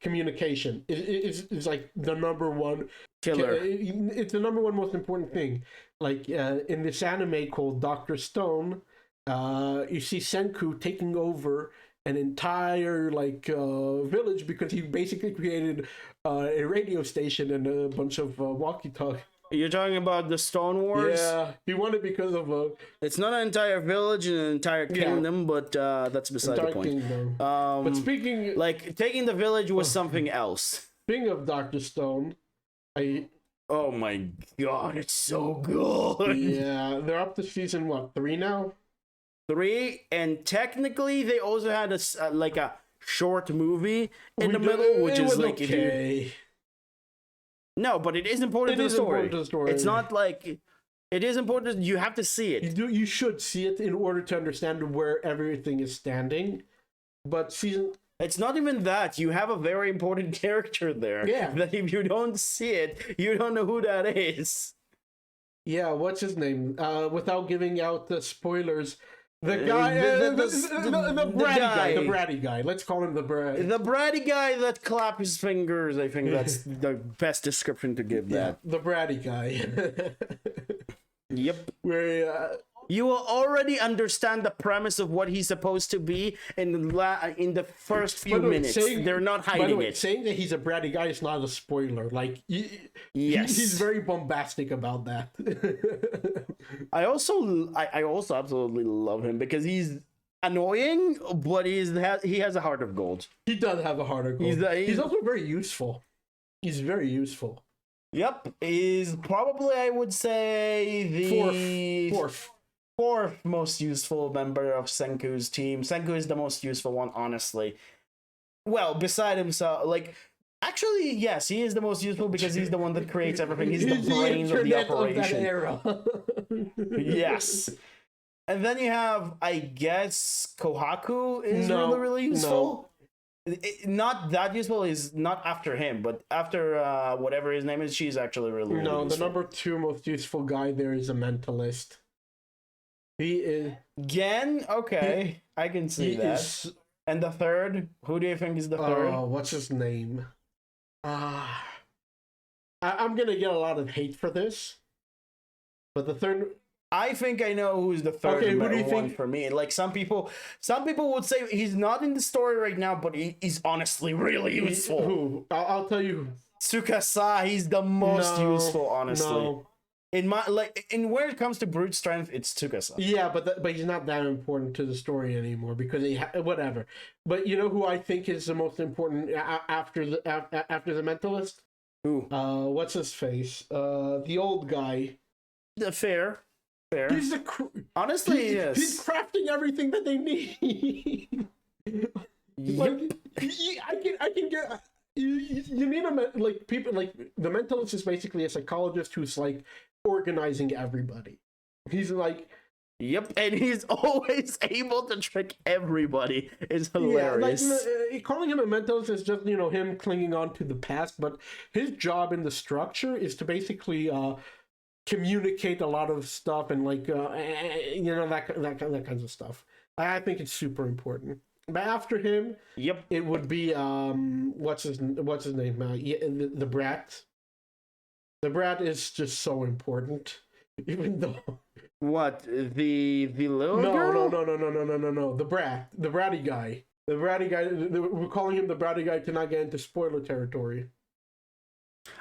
Communication is like the number one Killer. It's the number one most important thing. Like in this anime called Dr. Stone, you see Senku taking over an entire village because he basically created a radio station and a bunch of walkie-talkie. You're talking about the Stone Wars? Yeah, he won it because of It's not an entire village and an entire kingdom, but that's beside the point. kingdom. But speaking, like taking the village was something else. Speaking of Dr. Stone, Oh my God, it's so good. Yeah, they're up to season 3 now. 3, and technically they also had a short movie in the middle, which is like okay. No, but it is important to the story. Important to the story. It's not like it is important. You have to see it. You should see it in order to understand where everything is standing. But it's not even that. You have a very important character there. Yeah. That if you don't see it, you don't know who that is. Yeah, what's his name? Without giving out the spoilers. The guy, the bratty guy. Let's call him the bratty. The bratty guy that clap his fingers. I think that's the best description to give that. The bratty guy. Yep. Where you will already understand the premise of what he's supposed to be in the first few minutes. They're not hiding it. Saying that he's a bratty guy is not a spoiler. Like, yes, he's very bombastic about that. I also absolutely love him because he's annoying, but he has a heart of gold. He does have a heart of gold. He's also very useful. He's very useful. Yep, he's probably, I would say, the fourth most useful member of Senku's team. Senku is the most useful one, honestly. Well, beside himself, actually, yes, he is the most useful because he's the one that creates everything. He's the brains of the operation. Of that era. Yes. And then you have, I guess, Kohaku is really useful. No. Not that useful is not after him, but after whatever his name is, she's actually really useful. The number 2 most useful guy there is a mentalist. He is Gen. Okay, I can see that. And the third, who do you think is the third? What's his name? I'm gonna get a lot of hate for this, but the third. I think I know who's the third. Okay, who do you think? For me, like some people would say he's not in the story right now, but he's honestly really useful. Who? I'll tell you. Tsukasa, he's the most useful, honestly. In my where it comes to brute strength, it's Tsukasa. Yeah, but he's not that important to the story anymore because whatever. But you know who I think is the most important after the mentalist? Who? What's his face? The old guy. Fair. He's honestly, yes. He's crafting everything that they need. Yep. I can get. You need like people like the mentalist is basically a psychologist who's like organizing everybody. He's like, yep, and he's always able to trick everybody. It's hilarious. Yeah, like calling him a mentalist is just him clinging on to the past, but his job in the structure is to basically communicate a lot of stuff and like that kinds of stuff. I think it's super important. But after him, yep, it would be what's his name? The brat. The brat is just so important, even though. What the little girl? No. The bratty guy. We're calling him the bratty guy to not get into spoiler territory.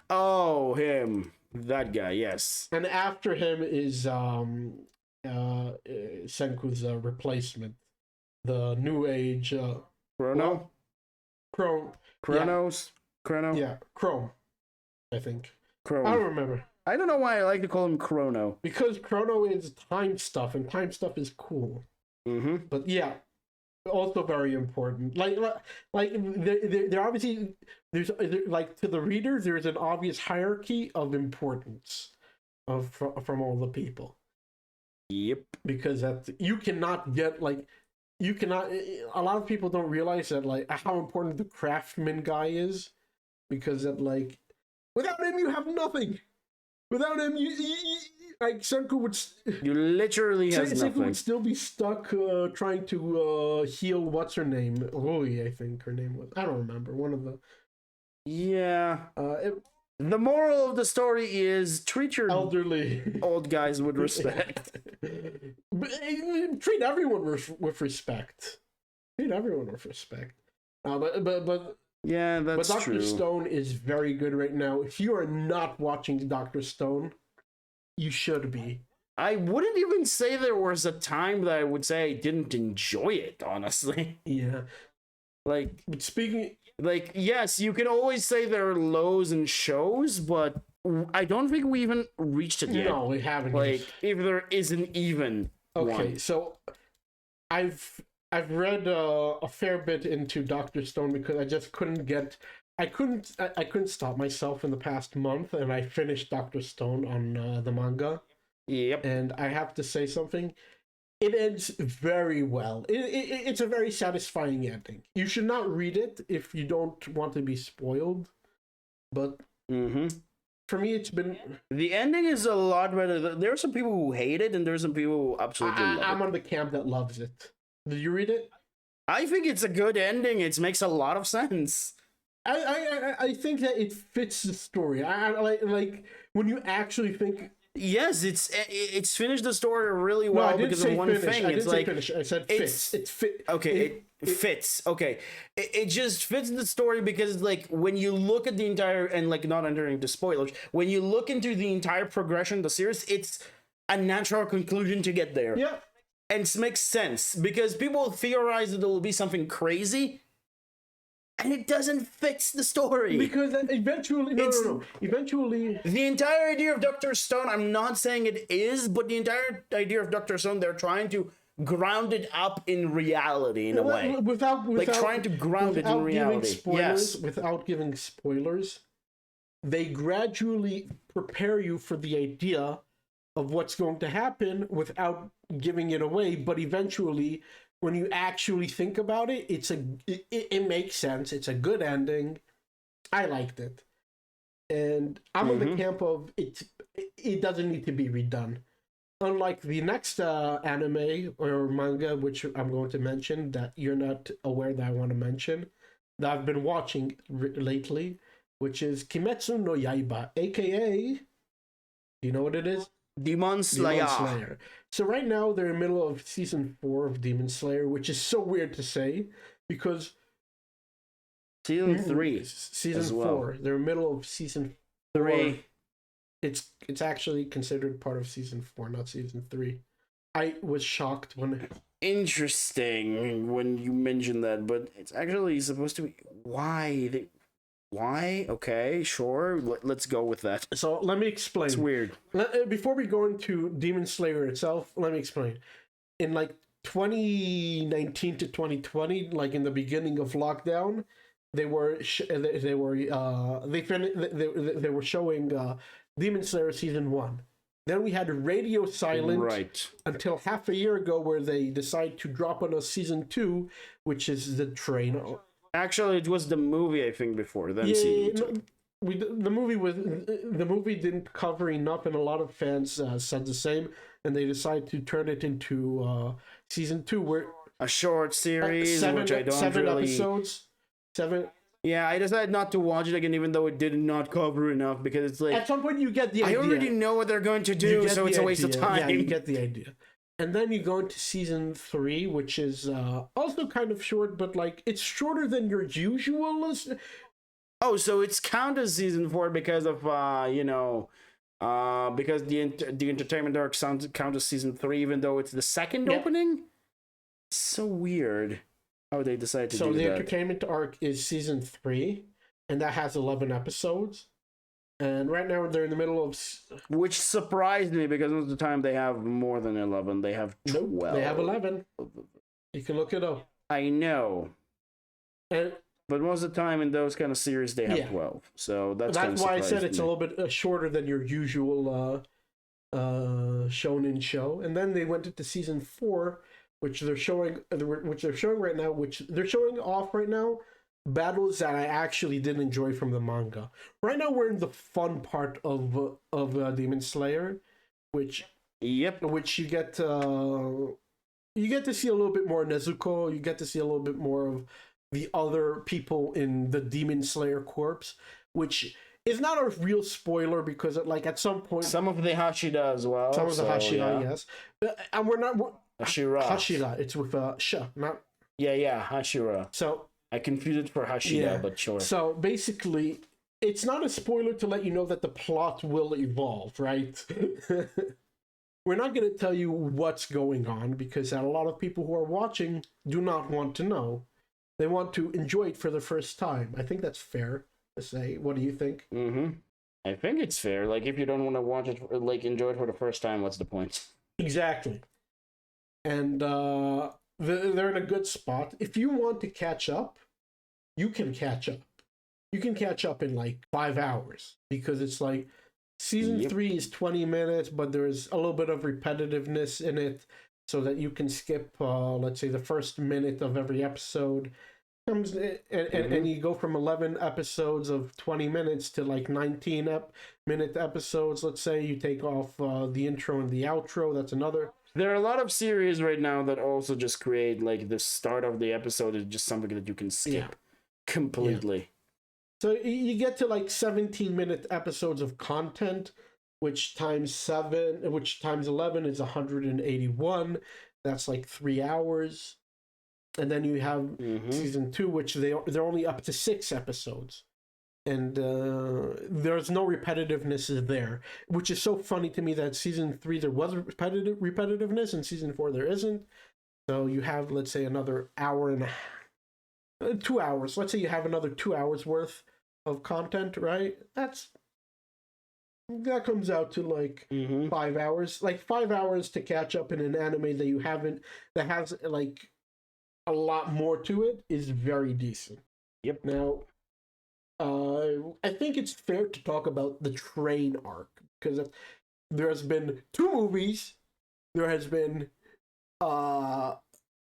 Oh, him, that guy. Yes. And after him is Senku's replacement. The new age Chrono? Chronos? Chrono? Yeah, Chrome, I think. Chrome. I don't remember. I don't know why I like to call him Chrono. Because Chrono is time stuff, and time stuff is cool. Mm-hmm. But yeah, also very important. Like they're obviously, there's like to the reader, there's an obvious hierarchy of importance from all the people. Yep. Because you cannot get like... a lot of people don't realize that like how important the craftsman guy is, because that like without him you have nothing. Without him you like Senku would you literally have nothing. Senku would still be stuck trying to heal what's her name, Rui, I think her name was. I don't remember, one of the the moral of the story is treat your elderly old guys with respect. Treat everyone with respect. Treat everyone with respect. But yeah, that's true. But Dr. true. Stone is very good right now. If you are not watching Dr. Stone, you should be. I wouldn't even say there was a time that I would say I didn't enjoy it, honestly. Yeah. Like, but speaking... Like, yes, you can always say there are lows and shows, but I don't think we even reached it yet. No, we haven't. Like, if there isn't even one. So I've read a fair bit into Dr. Stone because I just couldn't get... I couldn't stop myself in the past month, and I finished Dr. Stone on the manga. Yep. And I have to say something. It ends very well. It's a very satisfying ending. You should not read it if you don't want to be spoiled. But for me, it's been... The ending is a lot better. There are some people who hate it, and there are some people who absolutely love it. I'm on the camp that loves it. Did you read it? I think it's a good ending. It makes a lot of sense. I think that it fits the story. I like when you actually think... Yes, it's finished the story really well because of one thing. I said fits. It's fit. Okay, it fits. Okay, it just fits the story because like when you look at the entire, and like not entering the spoilers, when you look into the entire progression of the series, it's a natural conclusion to get there. Yeah, and it makes sense because people theorize that there will be something crazy. And it doesn't fit the story. Because eventually... No. Eventually... The entire idea of Dr. Stone, I'm not saying it is, but the entire idea of Dr. Stone, they're trying to ground it up in reality in a way. Without trying to ground it in reality. Yes. Without giving spoilers, they gradually prepare you for the idea of what's going to happen without giving it away, but eventually... When you actually think about it, it makes sense. It's a good ending. I liked it, and I'm in the camp of it doesn't need to be redone. Unlike the next anime or manga, which I'm going to mention that you're not aware that I want to mention, that I've been watching lately, which is Kimetsu no Yaiba, aka, do you know what it is? Demon Slayer. So right now they're in the middle of season 4 of Demon Slayer, which is so weird to say because season 3, season 4. They're in the middle of season 3. it's actually considered part of season 4, not season 3. I was shocked when. Interesting when you mentioned that, but it's actually supposed to be. Why? Why? Okay, sure. Let's go with that. So let me explain. It's weird. Before we go into Demon Slayer itself, let me explain. In like 2019 to 2020, like in the beginning of lockdown, they were showing Demon Slayer season 1. Then we had radio silent until half a year ago, where they decided to drop on us season 2, which is the train. Actually, it was the movie, I think, before then. Season 2. The movie didn't cover enough, and a lot of fans said the same, and they decided to turn it into season 2, where a short series, which I don't seven really... episodes. 7. Yeah, I decided not to watch it again, even though it did not cover enough, because it's like... At some point, you get the idea. I already know what they're going to do, so it's a waste of time. Yeah, you get the idea. And then you go into season 3, which is also kind of short, but like it's shorter than your usual. Oh, so it's counted as season 4 because of because the entertainment arc count as season 3, even though it's the second opening. So weird how they decided to do that. So the entertainment arc is season 3, and that has 11 episodes. And right now they're in the middle of... Which surprised me, because most of the time they have more than 11. They have 12. Nope, they have 11. You can look it up. I know. But most of the time in those kind of series they have 12. So that's why I said it's a little bit shorter than your usual shonen show. And then they went into season 4, which they're showing right now, which they're showing off right now. Battles that I actually did enjoy from the manga. Right now we're in the fun part of Demon Slayer, which you get to see a little bit more Nezuko. You get to see a little bit more of the other people in the Demon Slayer corps, which is not a real spoiler, because at some point some of the Hashira as well. Some of the Hashira, yes, and we're Hashira. It's with sh, not Hashira. So. I confused it for Hashira, but sure. So basically, it's not a spoiler to let you know that the plot will evolve, right? We're not going to tell you what's going on, because a lot of people who are watching do not want to know. They want to enjoy it for the first time. I think that's fair to say. What do you think? Mm-hmm. I think it's fair. Like, if you don't want to watch it, enjoy it for the first time, what's the point? Exactly. And they're in a good spot. If you want to catch up, you can catch up. You can catch up in like 5 hours, because it's like season 3 is 20 minutes, but there's a little bit of repetitiveness in it, so that you can skip, let's say, the first minute of every episode. And you go from 11 episodes of 20 minutes to like 19-minute episodes. Let's say you take off the intro and the outro. That's another. There are a lot of series right now that also just create like the start of the episode is just something that you can skip completely. Yeah. So you get to like 17-minute episodes of content, which times 11 is 181. That's like 3 hours. And then you have season 2, which they're only up to 6 episodes. And there's no repetitiveness there, which is so funny to me that season 3 there was repetitiveness, and season 4 there isn't. So you have, let's say, another hour and 2 hours. Let's say you have another 2 hours worth of content, right? That comes out to like 5 hours. Like 5 hours to catch up in an anime that has like a lot more to it is very decent. Yep. Now, I think it's fair to talk about the train arc, because there has been 2 movies. There has been an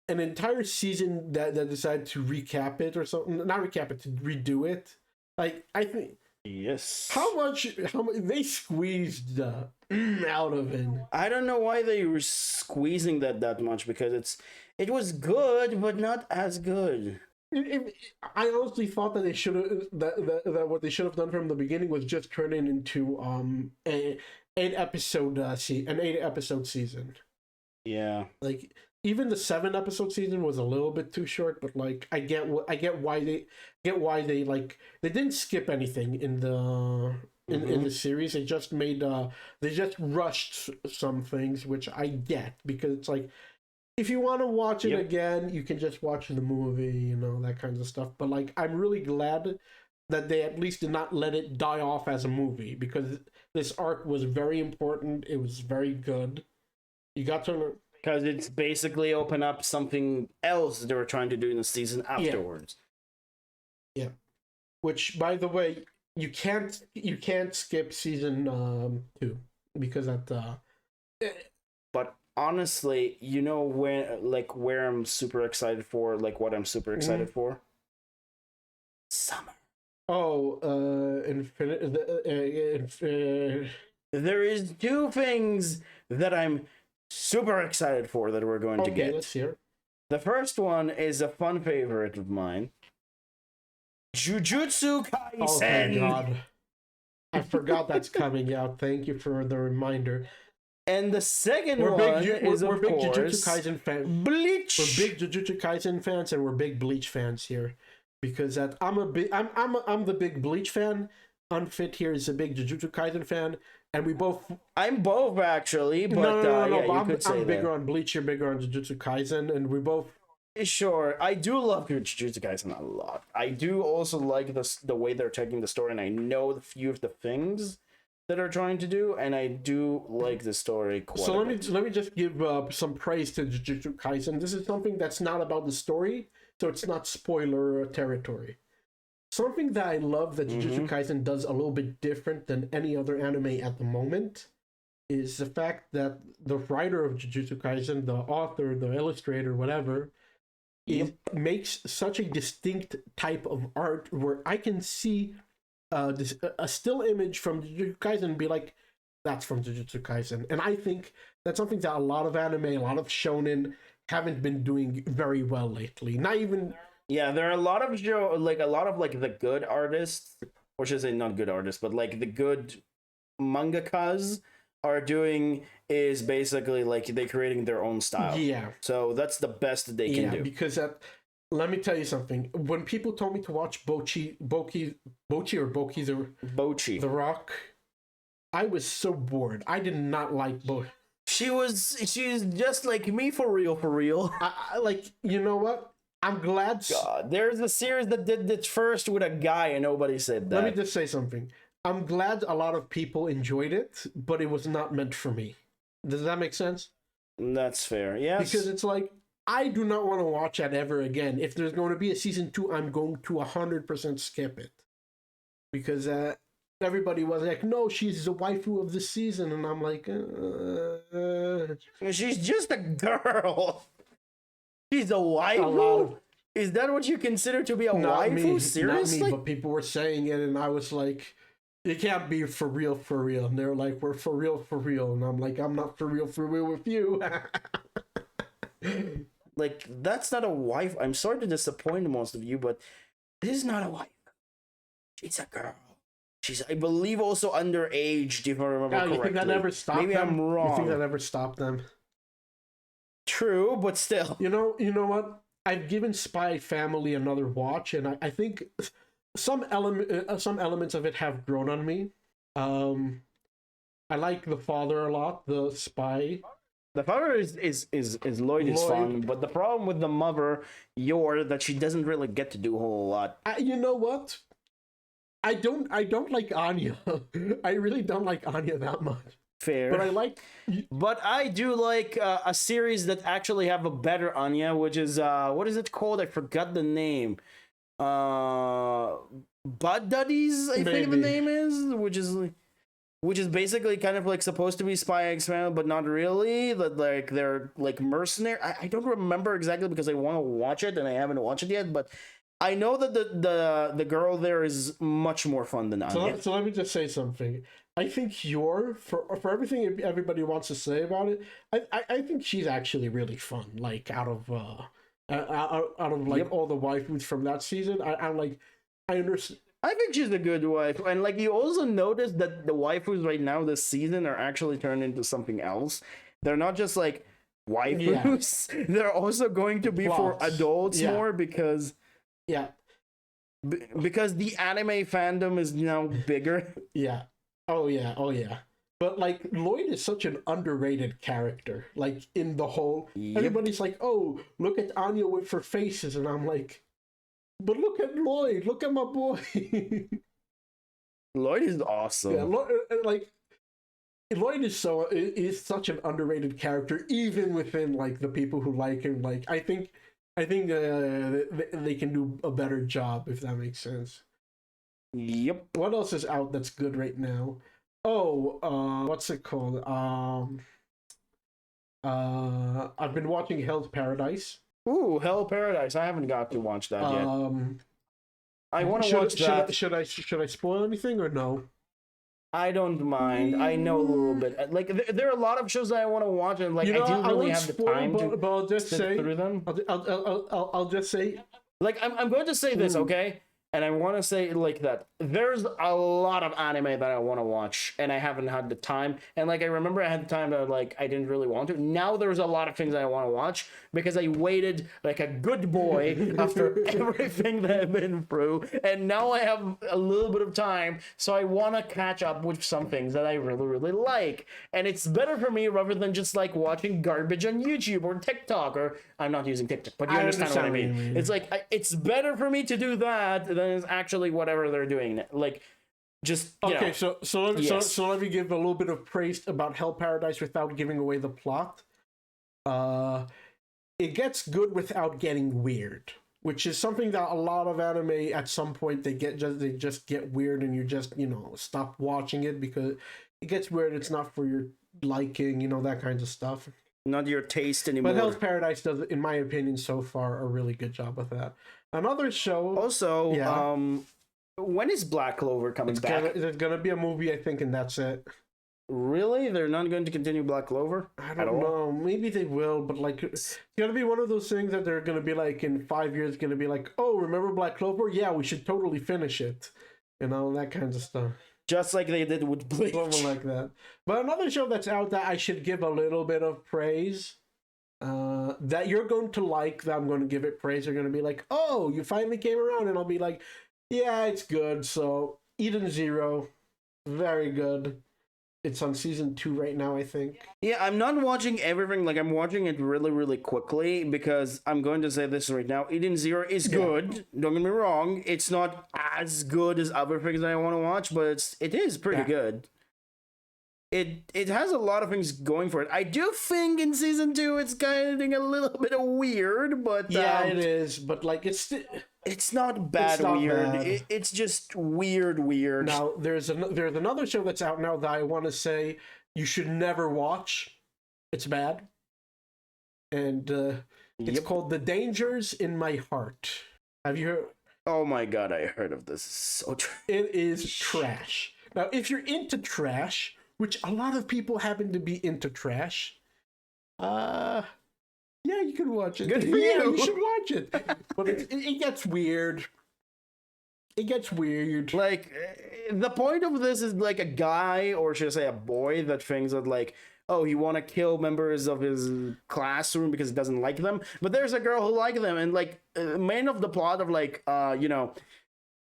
entire season that decided to recap it or something. Not recap it, to redo it. Like, I think... Yes. How much they squeezed out of it. I don't know why they were squeezing that much, because it was good, but not as good. I honestly thought that they should have that what they should have done from the beginning was just turn it into an 8-episode season. Yeah. Like, even the 7-episode season was a little bit too short, but like I get why they like, they didn't skip anything in the in the series. They just made they just rushed some things, which I get, because it's like, if you want to watch it again, you can just watch the movie, you know, that kind of stuff. But like, I'm really glad that they at least did not let it die off as a movie, because this arc was very important. It was very good. You got to, because it's basically open up something else they were trying to do in the season afterwards. Yeah. Which, by the way, you can't skip season 2, because that. But honestly, you know where I'm super excited for, like what I'm super excited for? Summer. Oh, there is 2 things that I'm super excited for that we're going to get. Let's hear. The first one is a fun favorite of mine. Jujutsu Kaisen. Oh, thank God. I forgot that's coming out. Thank you for the reminder. And the second one is, of big course, Jujutsu Kaisen fans. Bleach. We're big Jujutsu Kaisen fans, and we're big Bleach fans here, because I'm the big Bleach fan. Unfit here is a big Jujutsu Kaisen fan, and we both. I'm both, actually, but I'm bigger on Bleach. You're bigger on Jujutsu Kaisen, and we both. Sure, I do love Jujutsu Kaisen a lot. I do also like the way they're taking the story, and I know a few of the things that are trying to do, and I do like the story quite a bit. Let me just give some praise to Jujutsu Kaisen. This is something that's not about the story, so it's not spoiler territory. Something that I love that Jujutsu Kaisen does a little bit different than any other anime at the moment is the fact that the writer of Jujutsu Kaisen, the author, the illustrator, whatever, makes such a distinct type of art where I can see a still image from Jujutsu Kaisen and be like, that's from Jujutsu Kaisen. And I think that's something that a lot of anime, a lot of shonen haven't been doing very well lately. Not even... Yeah, there are a lot of the good artists, or should I say not good artists, but like the good mangakas are doing is basically like they're creating their own style. Yeah. So that's the best that they can do. Because let me tell you something. When people told me to watch Bochi the Rock, I was so bored. I did not like Bochi. She's just like me for real. I like, you know what? I'm glad. God, there's a series that did it first with a guy and nobody said that. Let me just say something. I'm glad a lot of people enjoyed it, but it was not meant for me. Does that make sense? That's fair, yes. Because it's like, I do not want to watch that ever again. If there's going to be a season 2, I'm going to 100% skip it. Because everybody was like, no, she's the waifu of the season. And I'm like, she's just a girl. She's a waifu? Is that what you consider to be a waifu? Seriously? Not me, but people were saying it, and I was like, it can't be for real. And they were like, we're for real. And I'm like, I'm not for real with you. Like, that's not a wife. I'm sorry to disappoint most of you, but this is not a wife. She's a girl. She's, I believe, also underage, if I remember correctly. You think that never stopped them? Maybe I'm wrong. You think that never stopped them? True, but still. You know what? I've given Spy Family another watch, and I think some elements of it have grown on me. I like the father a lot, the spy. The father is Lloyd is fun, but the problem with the mother, that she doesn't really get to do a whole lot. You know what? I don't like Anya. I really don't like Anya that much. Fair. But I do like a series that actually have a better Anya, which is what is it called? I forgot the name. Bud Duddies, I think the name is, which is basically kind of like supposed to be Spy X Family, but not really. That like they're like mercenary. I don't remember exactly because I want to watch it and I haven't watched it yet, but I know that the girl there is much more fun than Anya. So let me just say something. I think for everything everybody wants to say about it, I think she's actually really fun. Like out of like all the waifus from that season, I'm like, I understand. I think she's a good wife, and like you also notice that the waifus right now this season are actually turned into something else. They're not just like waifus; they're also going to be for adults more because because the anime fandom is now bigger. Yeah. Oh yeah, oh yeah. But like Lloyd is such an underrated character. Like in the whole, Yep. everybody's like, "Oh, look at Anya with her faces," and I'm like, "But look at Lloyd. Look at my boy." Lloyd is Yeah, awesome. like Lloyd is such an underrated character, even within like the people who like him. Like I think they can do a better job if that makes sense. Yep. What else is out that's good right now? Oh, what's it called? I've been watching Hell's Paradise. Ooh, Hell Paradise. I haven't got to watch that yet. I want to watch that. Should I spoil anything or no? I don't mind. I know a little bit. Like there are a lot of shows that I want to watch, and like I didn't really have the time but I'll just sit say through them. I'll just say Like I'm going to say this, okay? And I want to say like that there's a lot of anime that I want to watch, and I haven't had the time. And like I remember I had the time that like I didn't really want to. Now there's a lot of things that I want to watch because I waited like a good boy after everything that I've been through, and now I have a little bit of time, so I want to catch up with some things that I really like. And it's better for me rather than just like watching garbage on YouTube or TikTok, or I'm not using TikTok, but you understand what I mean. It's like it's better for me to do that than it's actually whatever they're doing. Like, just okay. So let me give a little bit of praise about Hell Paradise without giving away the plot. It gets good without getting weird, which is something that a lot of anime at some point they just get weird, and you just stop watching it because it gets weird. It's not for your liking, that kind of stuff. Not your taste anymore. But Hell's Paradise does, in my opinion, so far a really good job with that. Another show. Also, when is Black Clover coming back? There's gonna be a movie, I think, and that's it. Really? They're not going to continue Black Clover? I don't know. Maybe they will, but like, it's gonna be one of those things that they're gonna be like in 5 years, gonna be like, oh, remember Black Clover? Yeah, we should totally finish it, that kind of stuff. Just like they did with Bleach. Something like that. But another show that's out that I should give a little bit of praise, that you're going to like, that I'm going to give it praise. You're going to be like, oh, you finally came around, and I'll be like, yeah, it's good. So Eden Zero, very good. It's on season 2 right now, I think. Yeah, I'm not watching everything. Like, I'm watching it really quickly because I'm going to say this right now. Eden Zero is good. Don't get me wrong. It's not as good as other things that I want to watch, but it is pretty good. It has a lot of things going for it. I do think in season 2 it's getting a little bit weird, but yeah, it is. But like, it's not bad. Bad. It's just weird. Now there's another show that's out now that I want to say you should never watch. It's bad, and it's called The Dangers in My Heart. Have you heard? Oh my god, I heard of this. It's so trash. It is trash. Now, if you're into trash, which a lot of people happen to be into trash, yeah, you can watch it. Good for you. You should watch it. But it gets weird. It gets weird. Like, the point of this is like a guy, or should I say a boy, that thinks that like, oh, he want to kill members of his classroom because he doesn't like them. But there's a girl who likes them, and like, main of the plot of like,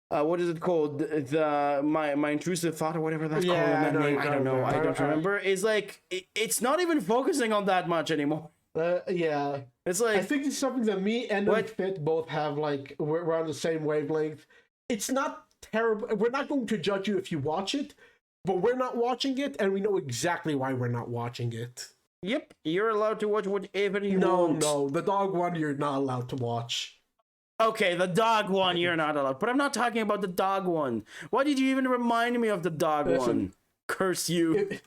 what is it called? My intrusive thought or whatever that's called. I don't know. I don't remember. Is like it's not even focusing on that much anymore. Yeah, it's like I think it's something that me and Unfit both have. Like we're on the same wavelength. It's not terrible. We're not going to judge you if you watch it, but we're not watching it, and we know exactly why we're not watching it. Yep, you're allowed to watch whatever you want. No, the dog one you're not allowed to watch. Okay, the dog one you're not allowed, but I'm not talking about the dog one. Why did you even remind me of the dog one? Curse you.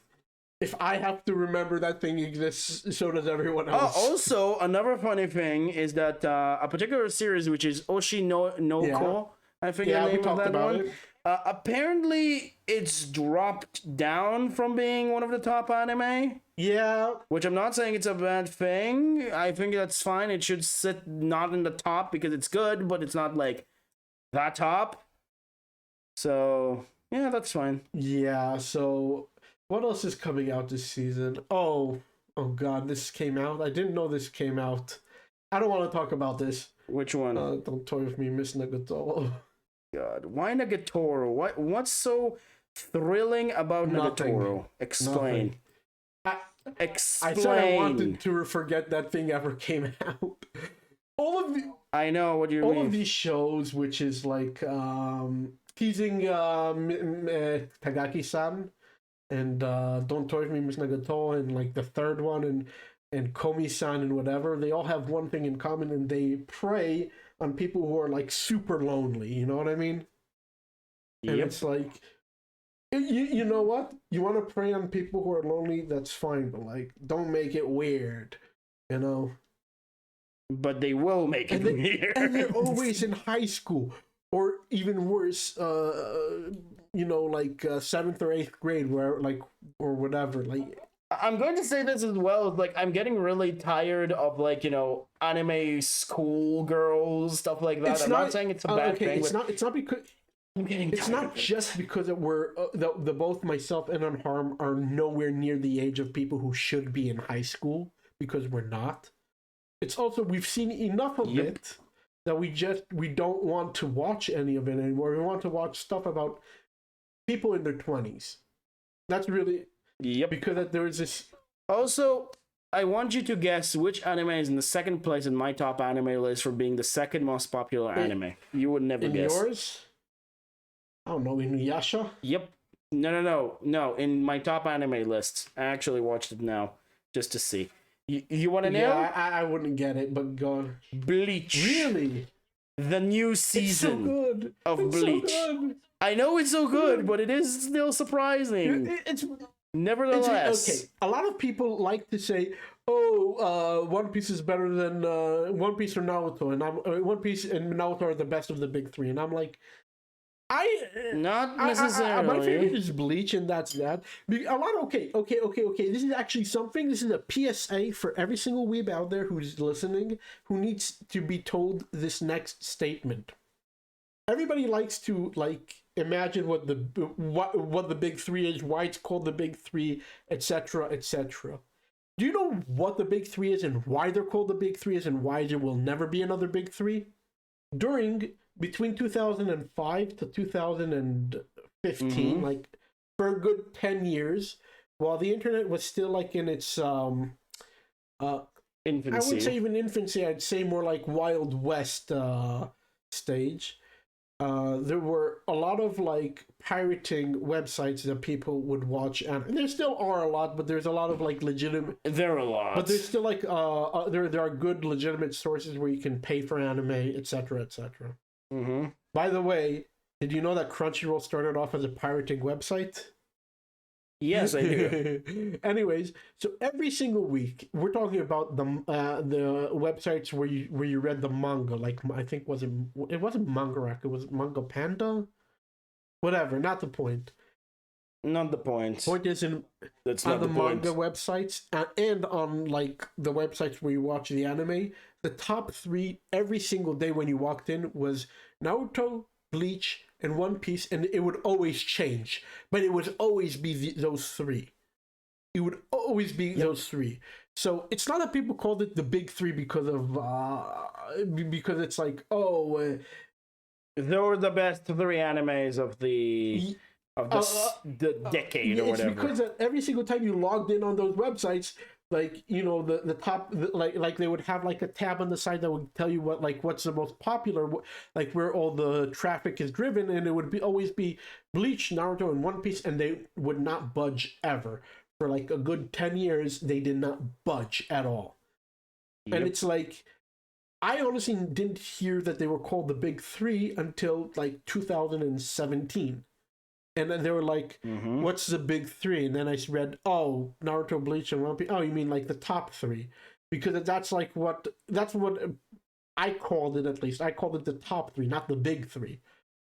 If I have to remember that thing exists, so does everyone else. Also, another funny thing is that a particular series, which is Oshi no Ko, I think the name of that one. Apparently, it's dropped down from being one of the top anime. Yeah. Which I'm not saying it's a bad thing. I think that's fine. It should sit not in the top because it's good, but it's not like that top. So, yeah, that's fine. Yeah, so what else is coming out this season? Oh god, this came out. I didn't know this came out. I don't want to talk about this. Which one? Don't toy with me, Miss Nagatoro. God, why Nagatoro? What's so thrilling about Nothing. Nagatoro? Explain. I said I wanted to forget that thing ever came out. I know what you mean. All of these shows, which is like teasing Tagaki-san and Don't Torture Me, Miss Nagato, and like the third one, and Komi-san and whatever, they all have one thing in common, and they prey on people who are like super lonely. You know what I mean? And it's like, you know what? You want to prey on people who are lonely? That's fine, but like, don't make it weird. You know? But they will make it weird. And they're always in high school, or even worse, you know, like 7th or 8th grade, where like, or whatever. Like, I'm going to say this as well. Like, I'm getting really tired of, like, you know, anime school girls, stuff like that. I'm not saying it's a bad thing. It's not because. It's not just because we're the both myself and Unharm are nowhere near the age of people who should be in high school, because we're not. It's also, we've seen enough of it that we don't want to watch any of it anymore. We want to watch stuff about people in their 20s. That's really because there is this. Also, I want you to guess which anime is in the second place in my top anime list for being the second most popular anime. You would never guess. Yours? I don't know, Inuyasha? Yep. No. In my top anime list. I actually watched it now just to see. You want to know? Yeah, I wouldn't get it, but go on. Bleach. Really? The new season of Bleach. So good. I know it's so good, but it is still surprising. Nevertheless. Okay, a lot of people like to say, "Oh, One Piece is better than One Piece or Naruto," and One Piece and Naruto are the best of the big three, and I'm like, not necessarily. My favorite is Bleach, and that's that. Okay. This is actually something. This is a PSA for every single weeb out there who's listening, who needs to be told this next statement. Everybody likes to like imagine what the big three is, why it's called the big three, etc., etc. Do you know what the big three is and why they're called the big three is and why there will never be another big three? Between 2005 to 2015, like for a good 10 years, while the internet was still like in its infancy. I wouldn't say even infancy, I'd say more like Wild West stage. There were a lot of like pirating websites that people would watch, and there still are a lot, but there's a lot of like legitimate. There are a lot, but there's still like there are good legitimate sources where you can pay for anime, etc., etc. By the way, did you know that Crunchyroll started off as a pirating website? Yes, I do. Anyways, so every single week we're talking about the websites where you read the manga. Like, I think it wasn't Manga Rack, it was Manga Panda. Whatever, not the point. Not the point. Point is that's not the point. manga websites and on like the websites where you watch the anime. The top three every single day when you walked in was Naruto, Bleach, and One Piece, and it would always change, but it would always be those three. It would always be those three. So it's not that people called it the big three because it's like, they were the best three animes of the decade or whatever. It's because every single time you logged in on those websites, like, you know, the top, like they would have like a tab on the side that would tell you what's the most popular, like where all the traffic is driven, and it would always be Bleach, Naruto, and One Piece, and they would not budge ever. For like a good 10 years, they did not budge at all. Yep. And it's like, I honestly didn't hear that they were called the big three until like 2017. And then they were like, what's the big three? And then I read, Naruto, Bleach, and One Piece. Oh, you mean like the top three? Because that's what I called it, at least. I called it the top three, not the big three.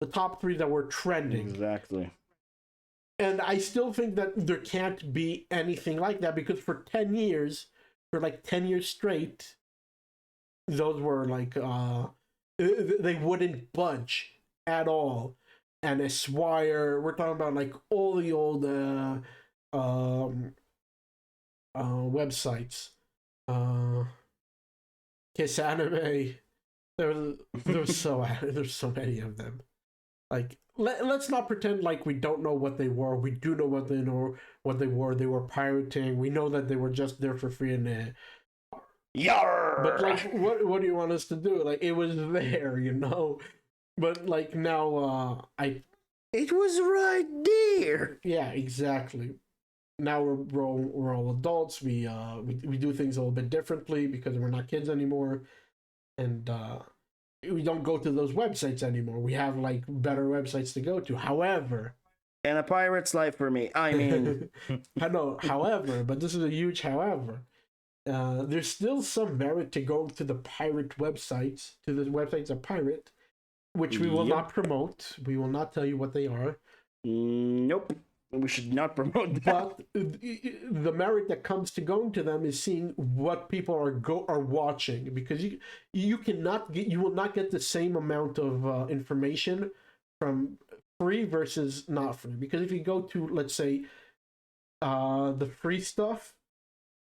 The top three that were trending. Exactly. And I still think that there can't be anything like that, because for 10 years straight, those were like, they wouldn't budge at all. And Esquire, we're talking about like all the old websites. Kiss Anime. There's so many of them. Like, let's not pretend like we don't know what they were. We do know what they were. They were pirating. We know that they were just there for free and Yarr! but like, what do you want us to do? Like, it was there, But like now, It was right there. yeah, exactly. Now we're all adults. We do things a little bit differently because we're not kids anymore, and we don't go to those websites anymore. We have like better websites to go to. However, and a pirate's life for me. I mean, I know. However, but this is a huge however. There's still some merit to going to the pirate websites, to the websites of pirate, which we will not promote. We will not tell you what they are. Nope. We should not promote that. But the merit that comes to going to them is seeing what people are watching, because you will not get the same amount of information from free versus not free. Because if you go to, let's say, the free stuff,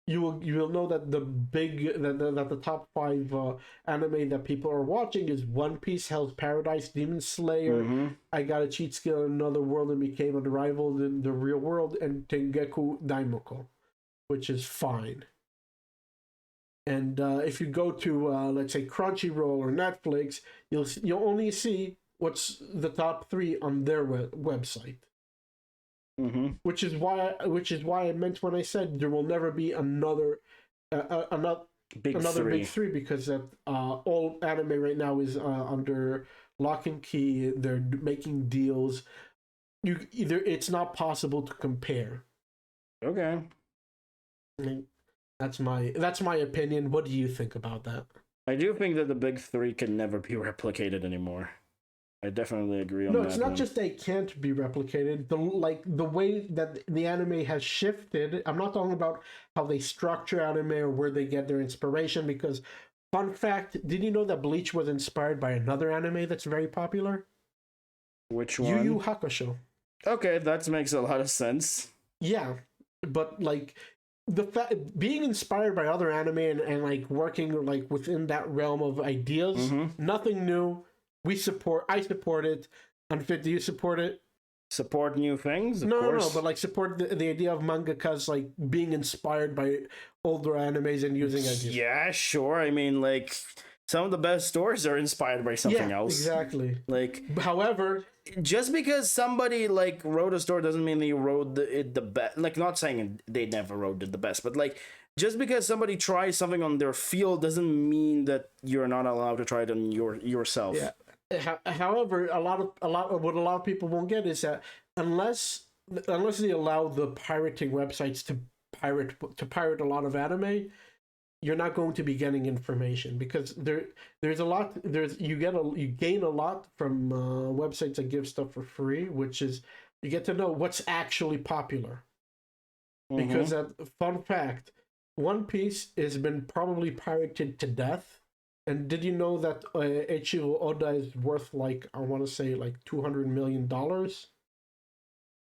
you will know that the top 5 anime that people are watching is One Piece, Hell's Paradise, Demon Slayer, I Got a Cheat Skill in Another World and Became a Rival in the Real World, and Tengeku Daimoko, which is fine. And if you go to let's say Crunchyroll or Netflix, you'll only see what's the top 3 on their website. Which is why I meant when I said there will never be another big three, because all anime right now is under lock and key. They're making deals. It's not possible to compare. Okay, I mean, that's my opinion. What do you think about that? I do think that the big 3 can never be replicated anymore. I definitely agree on that. No, it's not just they can't be replicated. The way that the anime has shifted. I'm not talking about how they structure anime or where they get their inspiration. Because, fun fact, did you know that Bleach was inspired by another anime that's very popular? Which one? Yu Yu Hakusho. Okay, that makes a lot of sense. Yeah, but like being inspired by other anime and like working like within that realm of ideas, nothing new. I support it. Unfit, do you support it? Support new things? No, but like support the idea of mangakas like being inspired by older animes and using ideas. Yeah, sure. I mean, like, some of the best stories are inspired by something else. Exactly. Like, however, just because somebody like wrote a story doesn't mean they wrote it the best. Like, not saying they never wrote it the best, but like, just because somebody tries something on their field doesn't mean that you're not allowed to try it on yourself. Yeah. However, a lot of what a lot of people won't get is that unless they allow the pirating websites to pirate a lot of anime, you're not going to be getting information, because there's a lot you gain a lot from websites that give stuff for free, which is you get to know what's actually popular. Because fun fact, One Piece has been probably pirated to death. And did you know that Eiichiro Oda is worth like, I want to say like $200 million?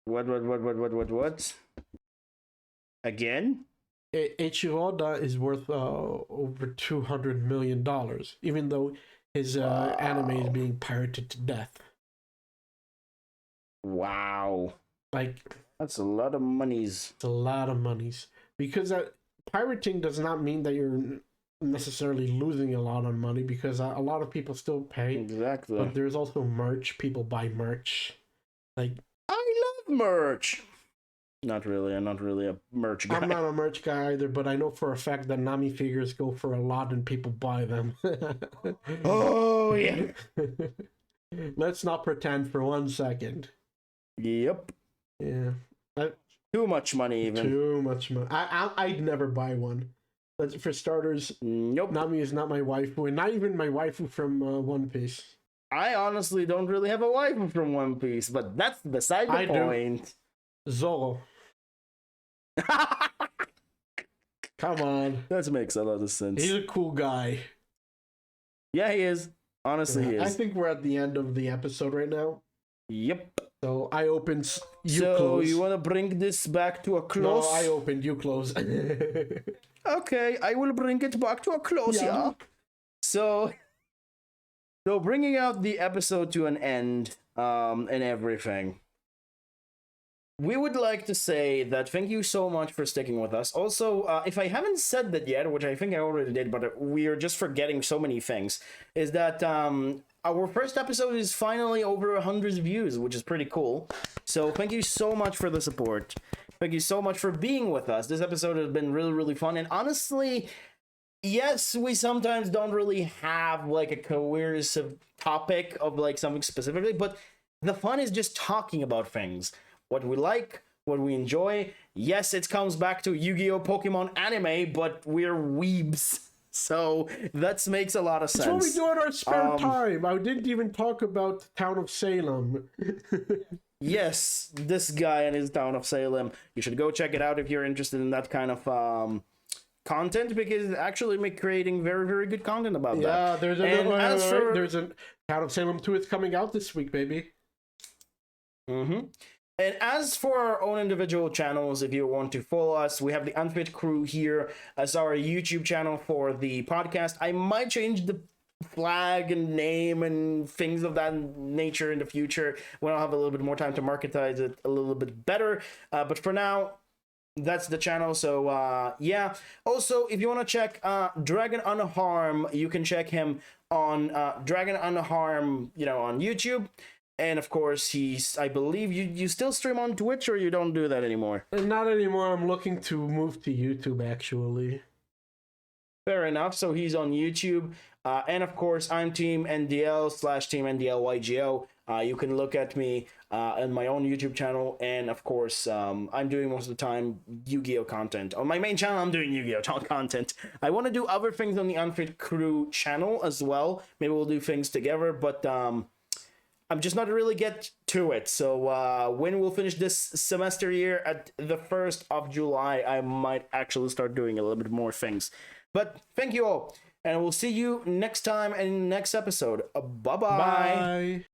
What? Again? Eiichiro Oda is worth over $200 million, even though his anime is being pirated to death. Wow. Like, that's a lot of monies. It's a lot of monies. Because pirating does not mean that you're necessarily losing a lot of money, because a lot of people still pay. Exactly. But there's also merch. People buy merch. Like, I love merch. Not really. I'm not really a merch guy. I'm not a merch guy either, but I know for a fact that Nami figures go for a lot and people buy them. Oh, yeah. Let's not pretend for 1 second. Yep. Yeah. Too much money, even. Too much money. I'd never buy one. For starters, nope. Nami is not my waifu, and not even my waifu from One Piece. I honestly don't really have a waifu from One Piece, but that's beside the point. Zoro. Come on. That makes a lot of sense. He's a cool guy. Yeah, he is. Honestly, he is. I think we're at the end of the episode right now. Yep. So I opened, you close. So you want to bring this back to a close? No, I opened, you close. Okay, I will bring it back to a close, yeah. So bringing out the episode to an end, and everything. We would like to say that thank you so much for sticking with us. Also, if I haven't said that yet, which I think I already did, but we are just forgetting so many things, is that our first episode is finally over 100 views, which is pretty cool. So thank you so much for the support. Thank you so much for being with us. This episode has been really, really fun. And honestly, yes, we sometimes don't really have like a coercive topic of like something specifically, but the fun is just talking about things. What we like, what we enjoy. Yes, it comes back to Yu-Gi-Oh! Pokemon anime, but we're weebs. So that makes a lot of sense. That's what we do in our spare time. I didn't even talk about the town of Salem. Yes, this guy and his town of Salem. You should go check it out if you're interested in that kind of content, because it's actually creating very, very good content about that. Yeah, there's a town of Salem 2 is coming out this week, baby. Mm-hmm. And as for our own individual channels, if you want to follow us, we have the Unfit Crew here as our YouTube channel for the podcast. I might change the flag and name and things of that nature in the future when I'll have a little bit more time to marketize it a little bit better. But for now, that's the channel. So yeah. Also, if you want to check dragonunharm, you can check him on dragonunharm, on YouTube. And of course, I believe you still stream on Twitch, or you don't do that anymore? Not anymore. I'm looking to move to YouTube, actually. Fair enough. So he's on YouTube. And of course, I'm Teamndl /Teamndl Yugioh. You can look at me on my own YouTube channel. And of course, I'm doing most of the time Yu-Gi-Oh! Content. On my main channel, I'm doing Yu-Gi-Oh! Content. I want to do other things on the Unfit Crew channel as well. Maybe we'll do things together, but I'm just not really get to it. So when we'll finish this semester year at the 1st of July, I might actually start doing a little bit more things. But thank you all, and we'll see you next time in the next episode. Bye-bye. Bye.